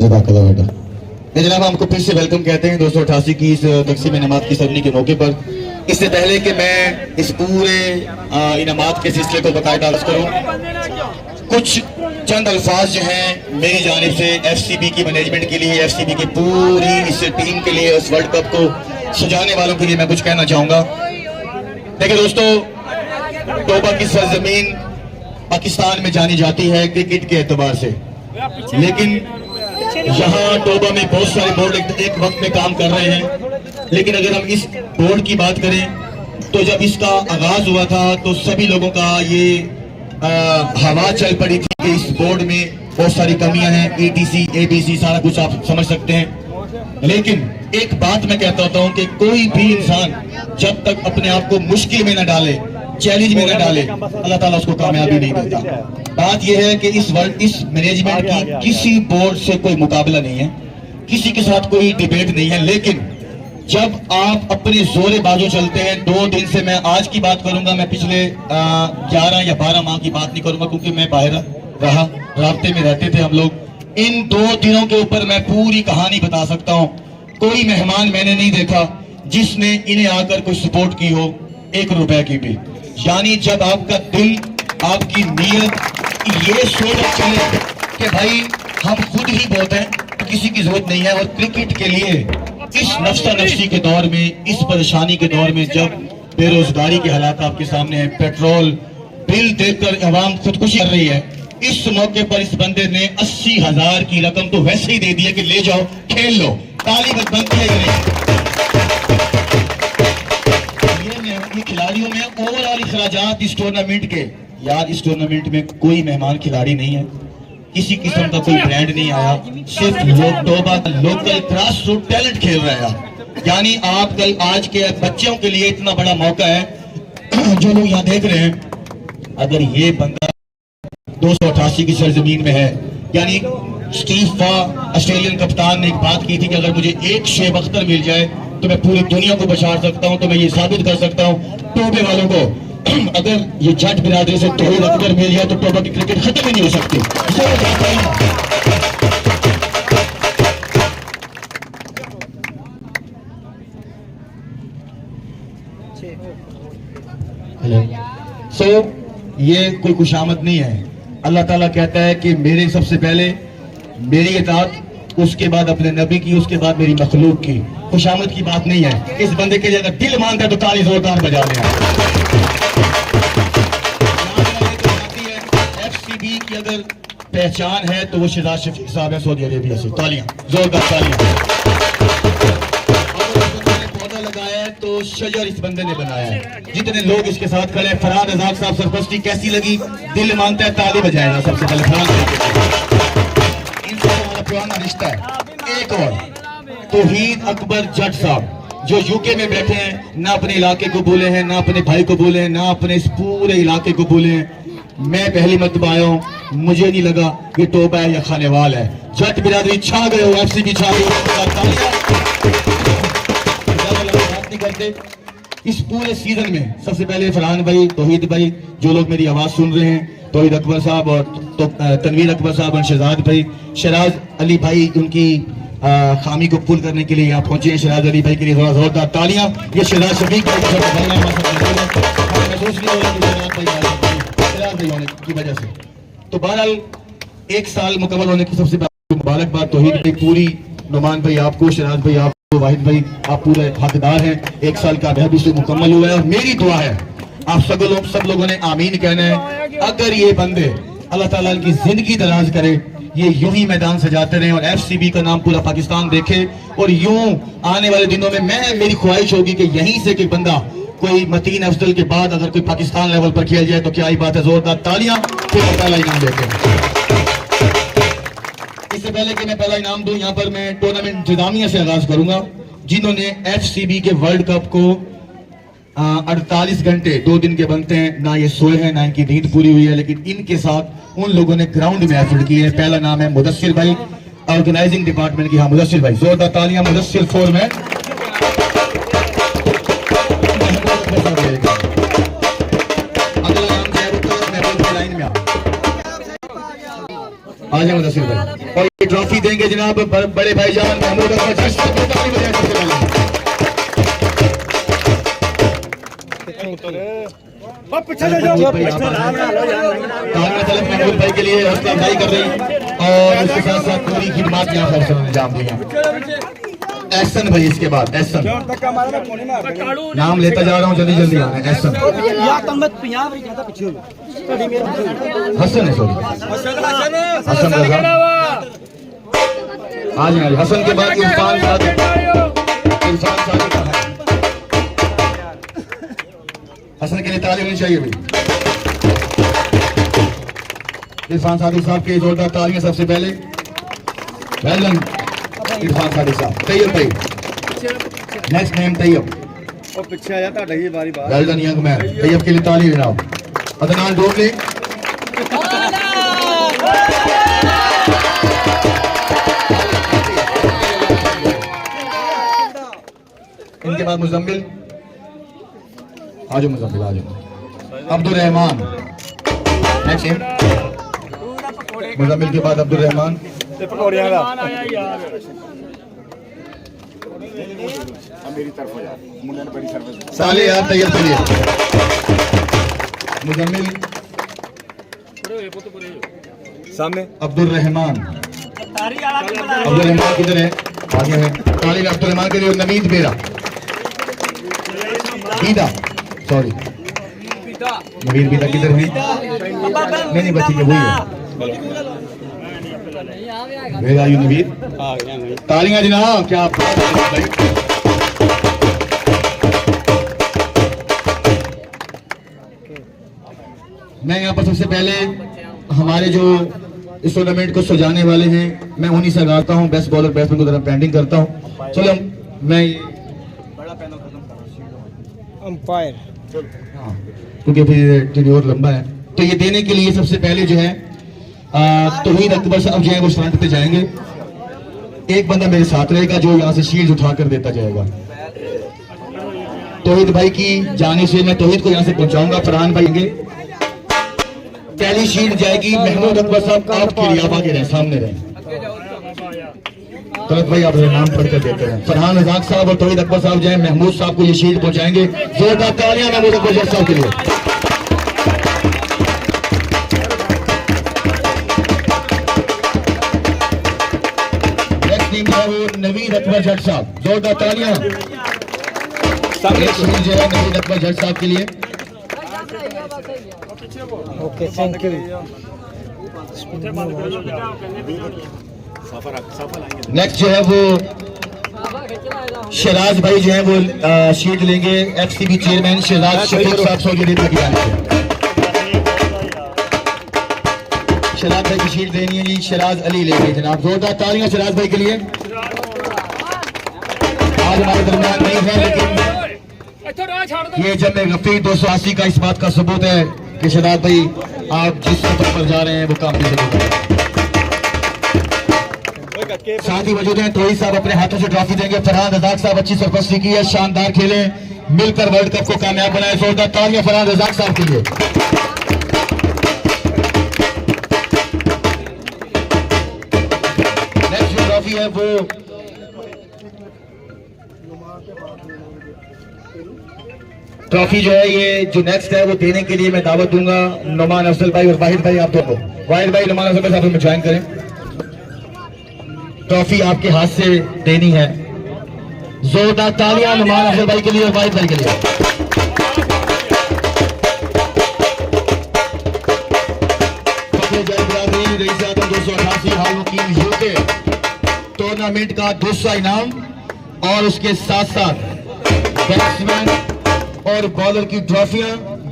जज़ाकल्लाह बेटा। ये जनाब हमको फिर से वेलकम कहते हैं 288 की इस तकसीम इनामात की सरनी के मौके पर। इससे पहले कि मैं इस पूरे इनामात के सिलसिले को बाकायदा अर्ज करूं, कुछ चंद अल्फाज जो हैं मेरी जानिब से FCB की मैनेजमेंट के लिए, FCB की पूरी इस टीम के लिए, इस वर्ल्ड कप को सजाने वालों के लिए मैं कुछ कहना चाहूंगा। देखिए दोस्तों, तोबा की सरजमीन पाकिस्तान में जानी जाती है क्रिकेट के एतबार से, लेकिन यहाँ तोबा में बहुत सारे बोर्ड एक वक्त में काम कर रहे हैं। लेकिन अगर हम इस बोर्ड की बात करें तो जब इसका आगाज हुआ था तो सभी लोगों का ये हवा चल पड़ी थी कि इस बोर्ड में बहुत सारी कमियां हैं, ETC ABC सारा कुछ आप समझ सकते हैं। लेकिन एक बात मैं कहता होता हूं कि कोई भी इंसान जब तक अपने आप को मुश्किल में न डाले, चैलेंज में न डाले, अल्लाह ताला उसको कामयाबी नहीं देता। बात यह है कि इस मैनेजमेंट की किसी बोर्ड से कोई मुकाबला नहीं है, किसी के साथ कोई डिबेट नहीं है। लेकिन जब आप अपने जोरे बाजू चलते हैं, 2 दिन से, मैं आज की बात करूंगा, मैं पिछले 11 या 12 माह की बात नहीं करूंगा क्योंकि मैं बाहर रहा, रास्ते में रहते थे हम लोग। इन 2 दिनों के ऊपर मैं पूरी कहानी बता सकता हूं। कोई मेहमान मैंने नहीं देखा जिसने इन्हें आकर कोई सपोर्ट की हो 1 रुपए की भी। यानी जब आपका दिल, आपकी नीयत ये सोच चले कि भाई हम खुद ही बहुत हैं, किसी की जरूरत नहीं है। और क्रिकेट के लिए इस नफ्सा नफ्सी के दौर में, इस परेशानी के दौर में, जब बेरोजगारी के हालात आपके सामने हैं, पेट्रोल बिल देखकर अवाम खुदकुशी कर रही है, इस मौके पर इस बंदे ने 80,000 की रकम तो वैसे ही दे दी है कि ले जाओ खेल लो। ताली बस बनती है या नहीं? ये खिलाड़ियों में ओवरऑल इखराजात इस टूर्नामेंट के, यार इस टूर्नामेंट में कोई मेहमान खिलाड़ी नहीं है, किसी किस्म का कोई ब्रांड नहीं आया, सिर्फ तोबा लोकल ग्रास रूट टैलेंट खेल रहा है। यानी आप कल आज के बच्चों के लिए इतना बड़ा मौका है जो लोग यहाँ देख रहे हैं। अगर ये बंदा 288 की सरजमीन में है, यानी स्टीव वॉ ऑस्ट्रेलियन कप्तान ने एक बात की थी कि अगर मुझे एक शेब अख्तर मिल जाए तो मैं पूरी दुनिया को बचा सकता हूं। तो मैं ये साबित कर सकता हूं तोबे वालों को, अगर ये जट बिरादरी से तोहीद अकबर मिल जाए तो तोबा की क्रिकेट खत्म ही नहीं हो सकती। ये कोई खुशामद नहीं है। अल्लाह ताला कहता है कि मेरे सबसे पहले मेरी इताअत, उसके बाद अपने नबी की, उसके बाद मेरी मखलूक की। खुशामद की बात नहीं है। इस बंदे के लिए अगर दिल मांगता है तो ताली जोरदार बजा दें। FCB की अगर पहचान है तो वो शहजाद शफीक साहब है सऊदी अरेबिया से। तालियां, जोरदार तालियां। पौधा लगाया है तो शजर इस बंदे ने बनाया है। जितने लोग इसके साथ खड़े, फरहाद रज़ाक साहब सरपस्ती कैसी लगी? दिल मांगता है ताली बजाएगा सबसे पहले फरहाद। इनसे हमारा पुराना रिश्ता है। एक और तौहीद अकबर जट साहब जो यूके में बैठे हैं, ना अपने इलाके को बोले हैं, ना अपने भाई को बोले हैं, ना अपने इस पूरे इलाके को बोले हैं। मैं पहली मरतबा आया हूँ, मुझे नहीं लगा ये तोबा है या खानेवाल है। जट बिरादरी छा गए हो, FCB छा गई नहीं करते। इस पूरे सीजन में सबसे पहले फरहान भाई, तौहीद भाई, जो लोग मेरी आवाज सुन रहे हैं, तौहीद अकबर साहब और तनवीर अकबर साहब और शहजाद भाई, शराज अली भाई, उनकी खामी को पूर्ण करने के लिए यहाँ पहुंचे हैं। शहजाद अली भाई के लिए थोड़ा जोरदार तालियां। ये शहजाद शफीक भाई महसूस नहीं हो रहा कि होने की वजह से। तो बहरहाल 1 साल मुकम्मल होने की सबसे मुबारकबाद तौहीद भाई, पूरी नुमान भाई आपको, शहजाद भाई आप तो वाहिद भाई आप पूरे हकदार हैं, 1 साल का अभी से मुकम्मल हुआ है और मेरी दुआ है आप सब लोगों ने आमीन कहना है। अगर ये बंदे अल्लाह ताला इनकी जिंदगी दराज करे, ये यूं ही मैदान सजाते रहे और FCB का नाम पूरा पाकिस्तान देखे और यूं आने वाले दिनों में मेरी ख्वाहिश होगी कि यहीं से कोई बंदा कोई मतीन अफजल के बाद अगर कोई पाकिस्तान लेवल पर खेल जाए तो क्या ही बात है। जोरदार तालियां फिर पहला इनाम देते हैं। इससे पहले कि मैं पहला इनाम दूं, यहाँ पर मैं टूर्नामेंट इंतजामिया से आगाज करूंगा जिन्होंने FCB के वर्ल्ड कप को 48 घंटे 2 दिन के बनते हैं, ना ये सोए हैं ना इनकी नींद पूरी हुई है, लेकिन इनके साथ उन लोगों ने ग्राउंड में एफर्ट की है। पहला नाम है मुदस्सिर भाई, ऑर्गेनाइजिंग डिपार्टमेंट की। हाँ मुदस्सिर भाई, जोरदार तालियां मुदस्सिर फोर में। अगला नाम जो है वो लाइन में आ जाए मुदस्सिर भाई, और ये ट्रॉफी देंगे जनाब बड़े भाईजान महमूद अहमद। महमूद भाई के लिए हौसला अफजाई कर रही हैं और उसके साथ साथ पूरी खिदमत यहाँ पर अंजाम दी हैं। एहसन भाई, इसके बाद एहसन, नाम लेता जा रहा हूँ, जल्दी जल्दी आना है। एहसन हसन है, सॉरी हसन रजा। आ जाए हसन के बाद इरफान सादिक का है। हसन के लिए ताली होनी चाहिए भाई। इरफान सादिक साहब के जोरदार तालियां सबसे पहले। वेल डन इरफान सादिक साहब। तैयब भाई, नेक्स्ट नेम तैयब। पीछे आया था ये बारी बात। Well done young man, Tayyab के लिए ताली जनाब। अदनान डोबले, इनके बाद मुजम्मिल। आजो मुजम्मिल, आजो। अब्दुल रहमान नेक्स्ट नेम, मुजम्मिल के बाद अब्दुल रहमान। साले यार तैयार करिए। मुजम्मिल सामने, अब्दुल रहमान। अब्दुल रहमान किधर है? आगे है। ताली अब्दुल रहमान के लिए। नवीद बेरा, बीदा, सॉरी नवीद बीदा किधर है? नहीं बच्ची के वही है। Where are you Naveed? तालियां जनाब, क्या आप मैं यहाँ पर सबसे पहले हमारे जो इस टूर्नामेंट को सजाने वाले हैं मैं उन्हीं से लगाता हूँ। बेस्ट बॉलर बैट्समैन को जरा पेंडिंग करता हूँ। चलो मैं बड़ा पैनल खत्म कर अंपायर, हाँ क्योंकि फिर टेन्योर लंबा है। तो ये देने के लिए सबसे पहले जो है तौहीद अकबर साहब जो है वो फ्रंट पे जाएंगे। एक बंदा मेरे साथ रहेगा जो यहाँ से शील्ड उठा कर देता जाएगा। तौहीद भाई की जाने से मैं तौहीद को यहाँ से पहुंचाऊंगा। फरहान भाई आएंगे। पहली शील्ड जाएगी महमूद अकबर साहब, आपके लिए आप आगे रहे, सामने रहे। तलत भाई आप नाम पढ़कर देते हैं। फरहान रजाक साहब और तौहीद अकबर साहब जो है महमूद साहब को ये शील्ड पहुंचाएंगे। जोरदार तालियां महमूद अकबर साहब के लिए। नवीद अकबर जट साहब, जोरदार तालियां। जो है नवीद अकबर जट साहब के लिए। Okay, thank you. नेक्स्ट जो है वो शहराज भाई जो है वो शील्ड लेंगे। FCB चेयरमैन शहराज शफीक साहब सऊदी अरब की जानिब से शहराज भाई की शील्ड देनी है जी। शहराज अली लेंगे जनाब। जोरदार तालियां शहराज भाई के लिए। आज हमारे दरमियान नहीं है लेकिन ये जब मैं गफीर 280 का इस बात का सबूत है कि शहराज भाई आप जिस सफर पर जा रहे हैं वो काफी जरूरी है। साथ ही मौजूद हैं तौहीद साहब, अपने हाथों से ट्रॉफी देंगे। फरहान रजाक साहब अच्छी सरपरस्ती की है, शानदार खेले, मिलकर वर्ल्ड कप को कामयाब बनाए। जोरदार तालियां फरहान रजाक साहब के लिए। नेक्स्ट जो ट्रॉफी है वो ट्रॉफी जो है ये जो नेक्स्ट है वो देने के लिए मैं दावत दूंगा नुमान अफजल भाई और वाहिद भाई, आप दोनों। वाहिद भाई नुमान अफजल भाई साहब में ज्वाइन करें। ट्रॉफी आपके हाथ से देनी है। जोरदार तालियां नुमान अफजल भाई के लिए और वाहिद भाई के लिए। रईस आजम 288 हाल मुकीम यूके टूर्नामेंट का दूसरा इनाम और उसके साथ साथ बैट्समैन और बॉलर की ट्रॉफियां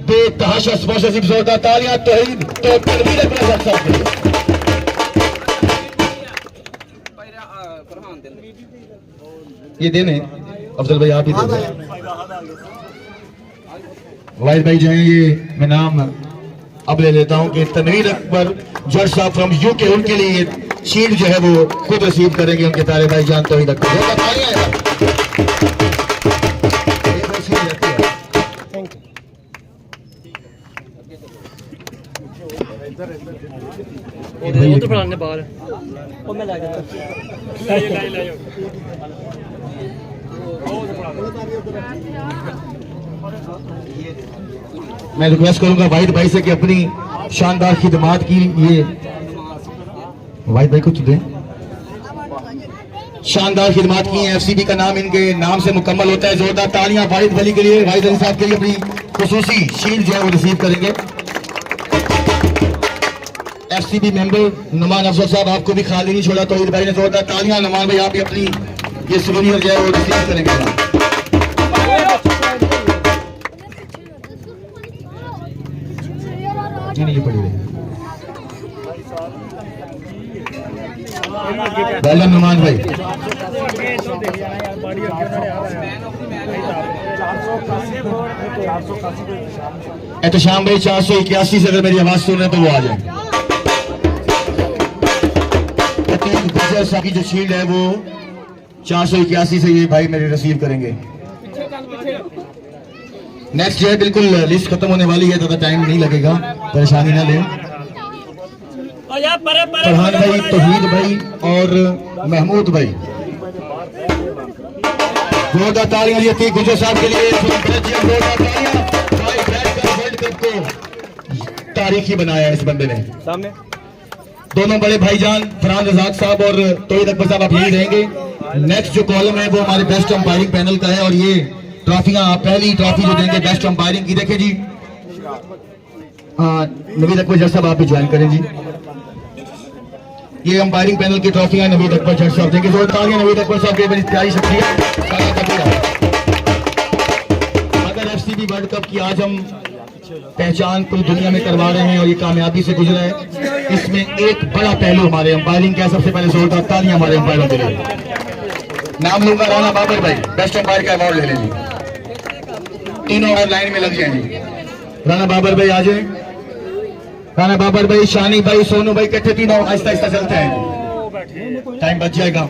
बेतहाशा स्पॉन्सरशिप। जोरदार तालियां तौहीद तो तनवीर अकबर साहब के लिए। ये देने अफजल भाई आप ही दे दें। वाहिद भाई जो है ये मैं नाम अब ले लेता हूं कि तनवीर अकबर जज साहब फ्रॉम यूके, उनके लिए शील्ड जो है वो खुद रिसीव करेंगे उनके प्यारे भाई जान तौहीद अकबर। तो फलाने बाहर और मैं ला के मैं रिक्वेस्ट करूंगा वाहिद भाई से कि अपनी शानदार खिदमात की ये वाहिद भाई कुछ दें। शानदार खिदमात की एफसीबी का नाम इनके नाम से मुकम्मल होता है। जोरदार तालियां वाहिद भाई के लिए, वाहिद अली साहब के लिए अपनी खुसूसी शील्ड जो है वो रिसीव करेंगे। एफसीबी मेंबर नुमान अफजल साहब आपको भी खाली नहीं छोड़ा तौहीद भाई ने। जोरदार तालियां नुमान भाई, आप भी अपनी ये सुवेनियर जो है वो रिसीव करेंगे। नहीं पड़ी रही वेल नुमान भाई। एहतशाम भाई 481 से अगर मेरी आवाज सुन रहे हैं तो वो आ जाए। की जो शील्ड है वो 481 से ये भाई मेरे रिसीव करेंगे। नेक्स्ट जो है बिल्कुल लिस्ट खत्म होने वाली है, ज्यादा टाइम नहीं लगेगा, परेशानी ना लें। फरहान भाई, तौहीद भाई और महमूद भाई। जोरदार तालियां लिए गुजर साहब के लिए। वर्ल्ड कप को तारीखी बनाया इस बंदे ने। सामने दोनों बड़े भाईजान फरहान रजाक साहब और तौहीद अकबर साहब आप यही रहेंगे। नेक्स्ट जो कॉलम है वो हमारे बेस्ट अंपायरिंग पैनल का है और ये ट्रॉफियां पहली ट्रॉफी जो देंगे बेस्ट अंपायरिंग की, देखें जी। हाँ नवीद अकबर जज साहब आप भी ज्वाइन करें जी। ये अंपायरिंग पैनल की ट्रॉफियां नवीद अकबर जज साहब देंगे। जोर तालियां नवीद अकबर साहब की बड़ी प्यारी शख्सियत। अगर एफसीबी वर्ल्ड कप की आज हम पहचान पूरी दुनिया में करवा रहे हैं और ये कामयाबी से गुजरा है, इसमें एक बड़ा पहलू हमारे अंपायरिंग का। सबसे पहले जोरदार तालियां हमारे अंपायरों के लिए। नाम लूंगा राना बाबर भाई, बेस्ट अंपायर का अवार्ड ले लें जी। तीनों और लाइन में लग जाए जी। राना बाबर भाई आ जाए। राना बाबर भाई, शानी भाई, सोनू भाई, इकट्ठे तीनों आहिस्ता आहिस्ता चलते हैं, टाइम बच जाएगा।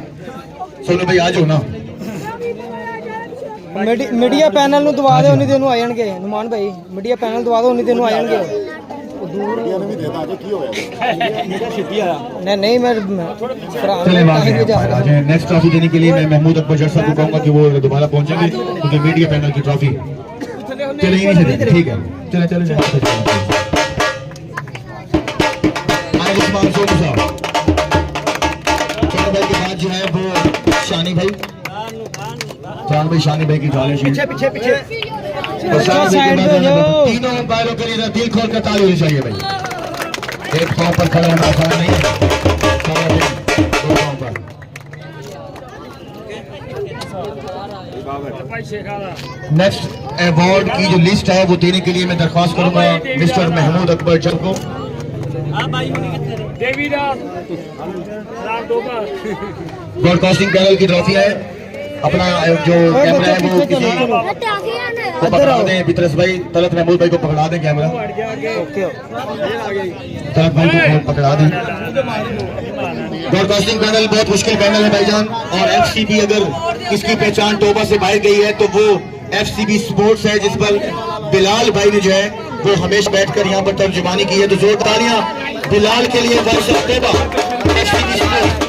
सोनू भाई आ जाओ ना। मीडिया पैनल ਨੂੰ ਦਵਾ ਦਿਓ, ਉਨੀ ਦਿਨ ਨੂੰ ਆ ਜਾਣਗੇ। ਨੁਮਾਨ ਭਾਈ ਮੀਡੀਆ ਪੈਨਲ ਦਵਾ ਦਿਓ, ਉਨੀ ਦਿਨ ਨੂੰ ਆ ਜਾਣਗੇ। नहीं मैं नेक्स्ट ट्रॉफी देने के लिए मैं महमूद अकबर जज साहब को कहूंगा कि वो दोबारा पहुंचेंगे क्योंकि मीडिया पैनल की ट्रॉफी चले ही नहीं सकती। ठीक है चले चले भाई के बाद जो है वो शानी भाई, जान भाई शानी भाई की गाली पीछे पीछे पीछे। तीनों अंपायरों के लिए दिल खोल कर ताली होनी चाहिए भाई। एक पांव पर खड़ा होना आसान नहीं है। नेक्स्ट अवार्ड की जो लिस्ट है वो देने के लिए मैं दरख्वास्त करूंगा मिस्टर महमूद अकबर जब को। ब्रॉडकास्टिंग पैनल की ट्रॉफी है। अपना जो कैमरा है वो किसी को पकड़ा दें। बितरस भाई, तलत महमूद भाई को पकड़ा दें कैमरा। तलत भाई को पकड़ा दें। ब्रॉडकास्टिंग पैनल बहुत मुश्किल पैनल है भाईजान, और एफसीबी अगर इसकी पहचान तोबा से बाहर गई है तो वो एफसीबी स्पोर्ट्स है, जिस पर बिलाल भाई ने जो है वो हमेशा बैठकर यहाँ पर तर्जुमानी की है। तो जोर तालियां बिलाल के लिए। FCB sports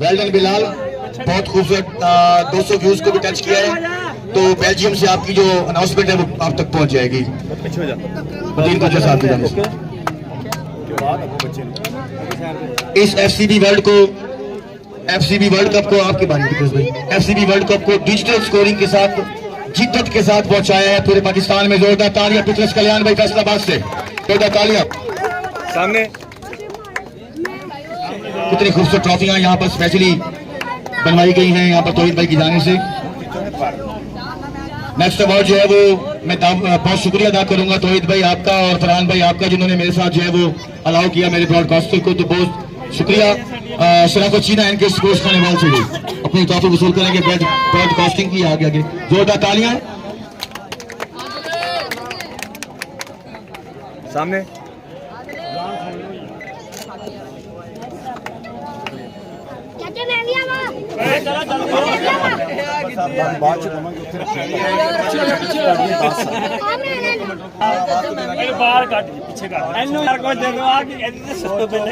well done Bilal, बहुत खूबसूरत 200 व्यूज को भी टच किया है। तो बेल्जियम से आपकी जो अनाउंसमेंट है वो आप तक पहुंच जाएगी। इस एफसीबी वर्ल्ड को एफसीबी वर्ल्ड कप को आपकी बारी फिरोज भाई, एफसीबी वर्ल्ड कप को डिजिटल स्कोरिंग के साथ जिद्दत के साथ पहुंचाया है पूरे पाकिस्तान में। जोरदार तालियां पितरस कल्याण भाई फैसलाबाद से, जोरदार तालियां। सामने कितनी खूबसूरत ट्रॉफियां यहाँ पर स्पेशली बनवाई गई हैं यहाँ पर तौहीद भाई की जानिब से। नेक्स्ट अवार्ड जो है वो मैं बहुत शुक्रिया अदा करूंगा तौहीद भाई आपका और फरहान भाई आपका, जिन्होंने मेरे साथ जो है वो अलाउ किया मेरे ब्रॉडकास्टर को, तो बहुत शुक्रिया। शराफत चीना इनके स्पोर्ट्स कार्निवाल से भी अपनी ट्रॉफी वसूल करेंगे ब्रॉडकास्टिंग की आगे आगे। जोरदार तालियां। सामने बाहर काट पीछे का एनो यार कोई दे दो आगे ऐसे सब पहले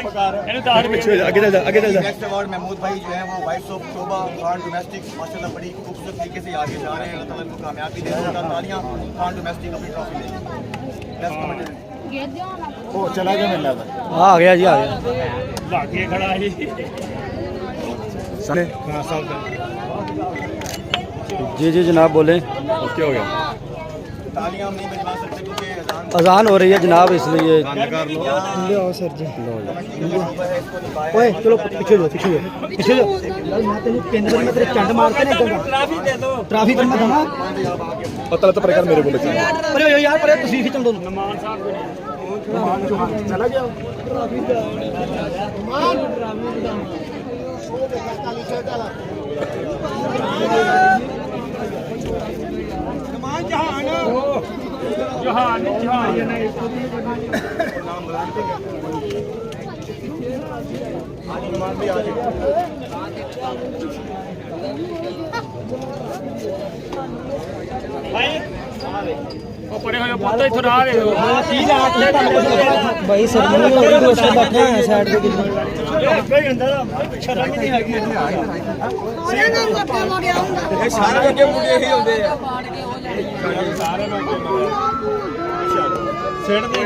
एनो तो पीछे आगे चल जा, आगे चल जा। नेक्स्ट अवार्ड महमूद भाई जो है वो wife of Shobha Khan domestic माशाल्लाह बड़ी खूबसूरत तरीके से आगे जा रहे हैं। अल्लाह ताला इनको कामयाबी दे। तालियां खान डोमेस्टिक अपनी ट्रॉफी ले। ओ चला गया मिल रहा था। आ गया जी, आ गया। लागे खड़ा है सामने हां साहब जी जी जनाब बोलें। ओके हो गया। तालियां हम नहीं बजवा सकते क्योंकि अजान हो रही है जनाब, इसलिए गाना कर लो। ले आओ सर जी। ओए चलो पीछे जाओ, पीछे जाओ, पीछे जाओ। यार मैं तेरे केंद्र में तेरे चंड मारते नहीं दूंगा। ट्रॉफी दे दो ट्रॉफी करना था ना। पता तो पर मेरे बोले अरे यार पर तस्वीर खिंचम दोनों। मान साहब चला गया। जहान जहान ये नहीं भाई वो पड़े हुए बहुत ही थोड़ा आ रहे हो भाई सरमनी हो रही है, उससे बैठे हैं साइड पे किधर। कोई अंदर शर्म नहीं आएगी सारे आगे मुझे ही होते हैं। सेठ दे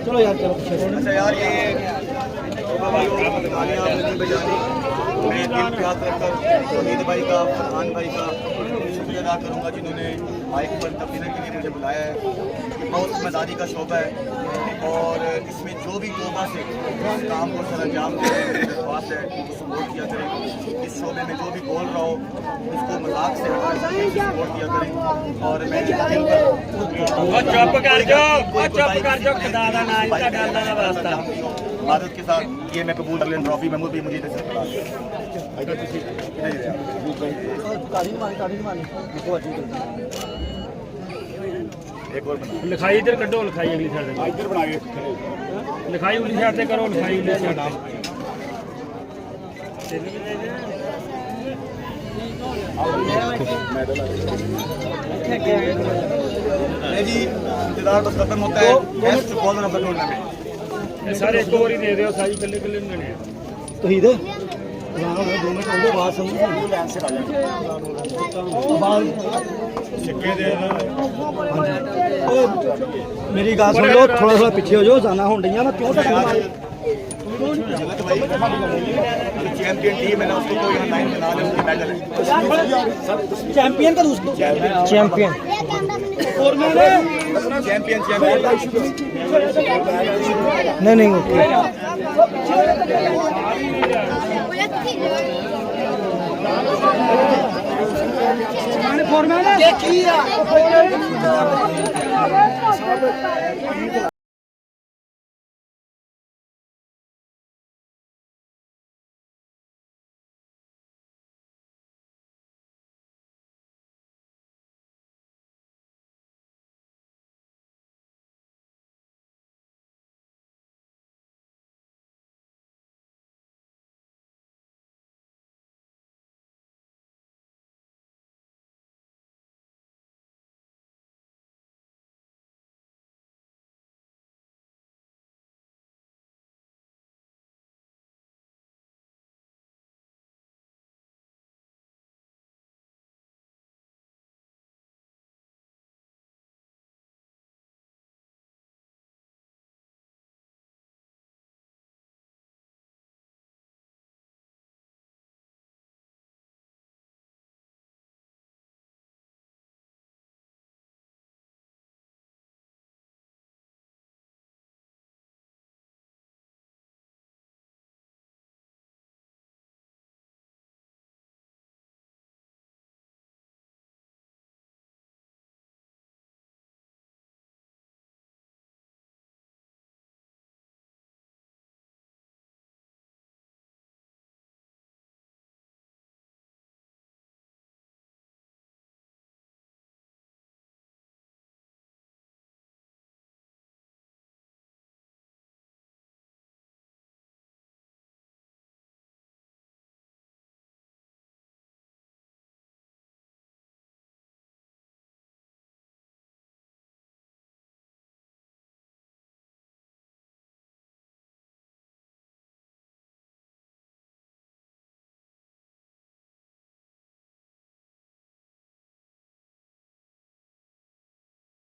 चलो यार चलो पीछे। अच्छा यार ये तालियां नहीं बजानी। मैं दिल पे हाथ रखकर तौहीद भाई का, फरहान भाई का शुक्रिया अदा करूंगा जिन्होंने माइक पर तकरीर के लिए मुझे बुलाया है। बहुत जिम्मेदारी का शोबा है और इसमें जो भी तौबा से इस काम को सर अंजाम दे रहे हैं, मेरी दरख्वास्त है उनको सपोर्ट किया करें। इस शोबे में जो भी बोल रहा हो उसको मजाक से सपोर्ट किया करें। और मैं चुप कर जो खुदा दा नाम का डालना ना वास्ता इबादत के साथ ये मैं कबूल कर लें ट्रॉफी महमूद भी मुझे दे सकता एक और बना लिखाई इधर कटो, लिखाई अगली साइड इधर बना के लिखाई उगली साइड से करो, लिखाई उगली साइड जी इंतजार बस खत्म होता है। Best bowler of the tournament ये सारे एक और ही दे दो, सारी कल्ले कल्ले नहीं है तौहीद दोनों का बात समझ मेरी बात सुन लो, थोड़ा थोड़ा पीछे हो जाओ, जाना हो रही ना क्यों चैंपियन टीम है ना उसको कोई लाइन बना ले, उसके मेडल है। चैंपियन का दोस्तों, चैंपियन चैंपियन नहीं नहीं ओके। फॉर्मेट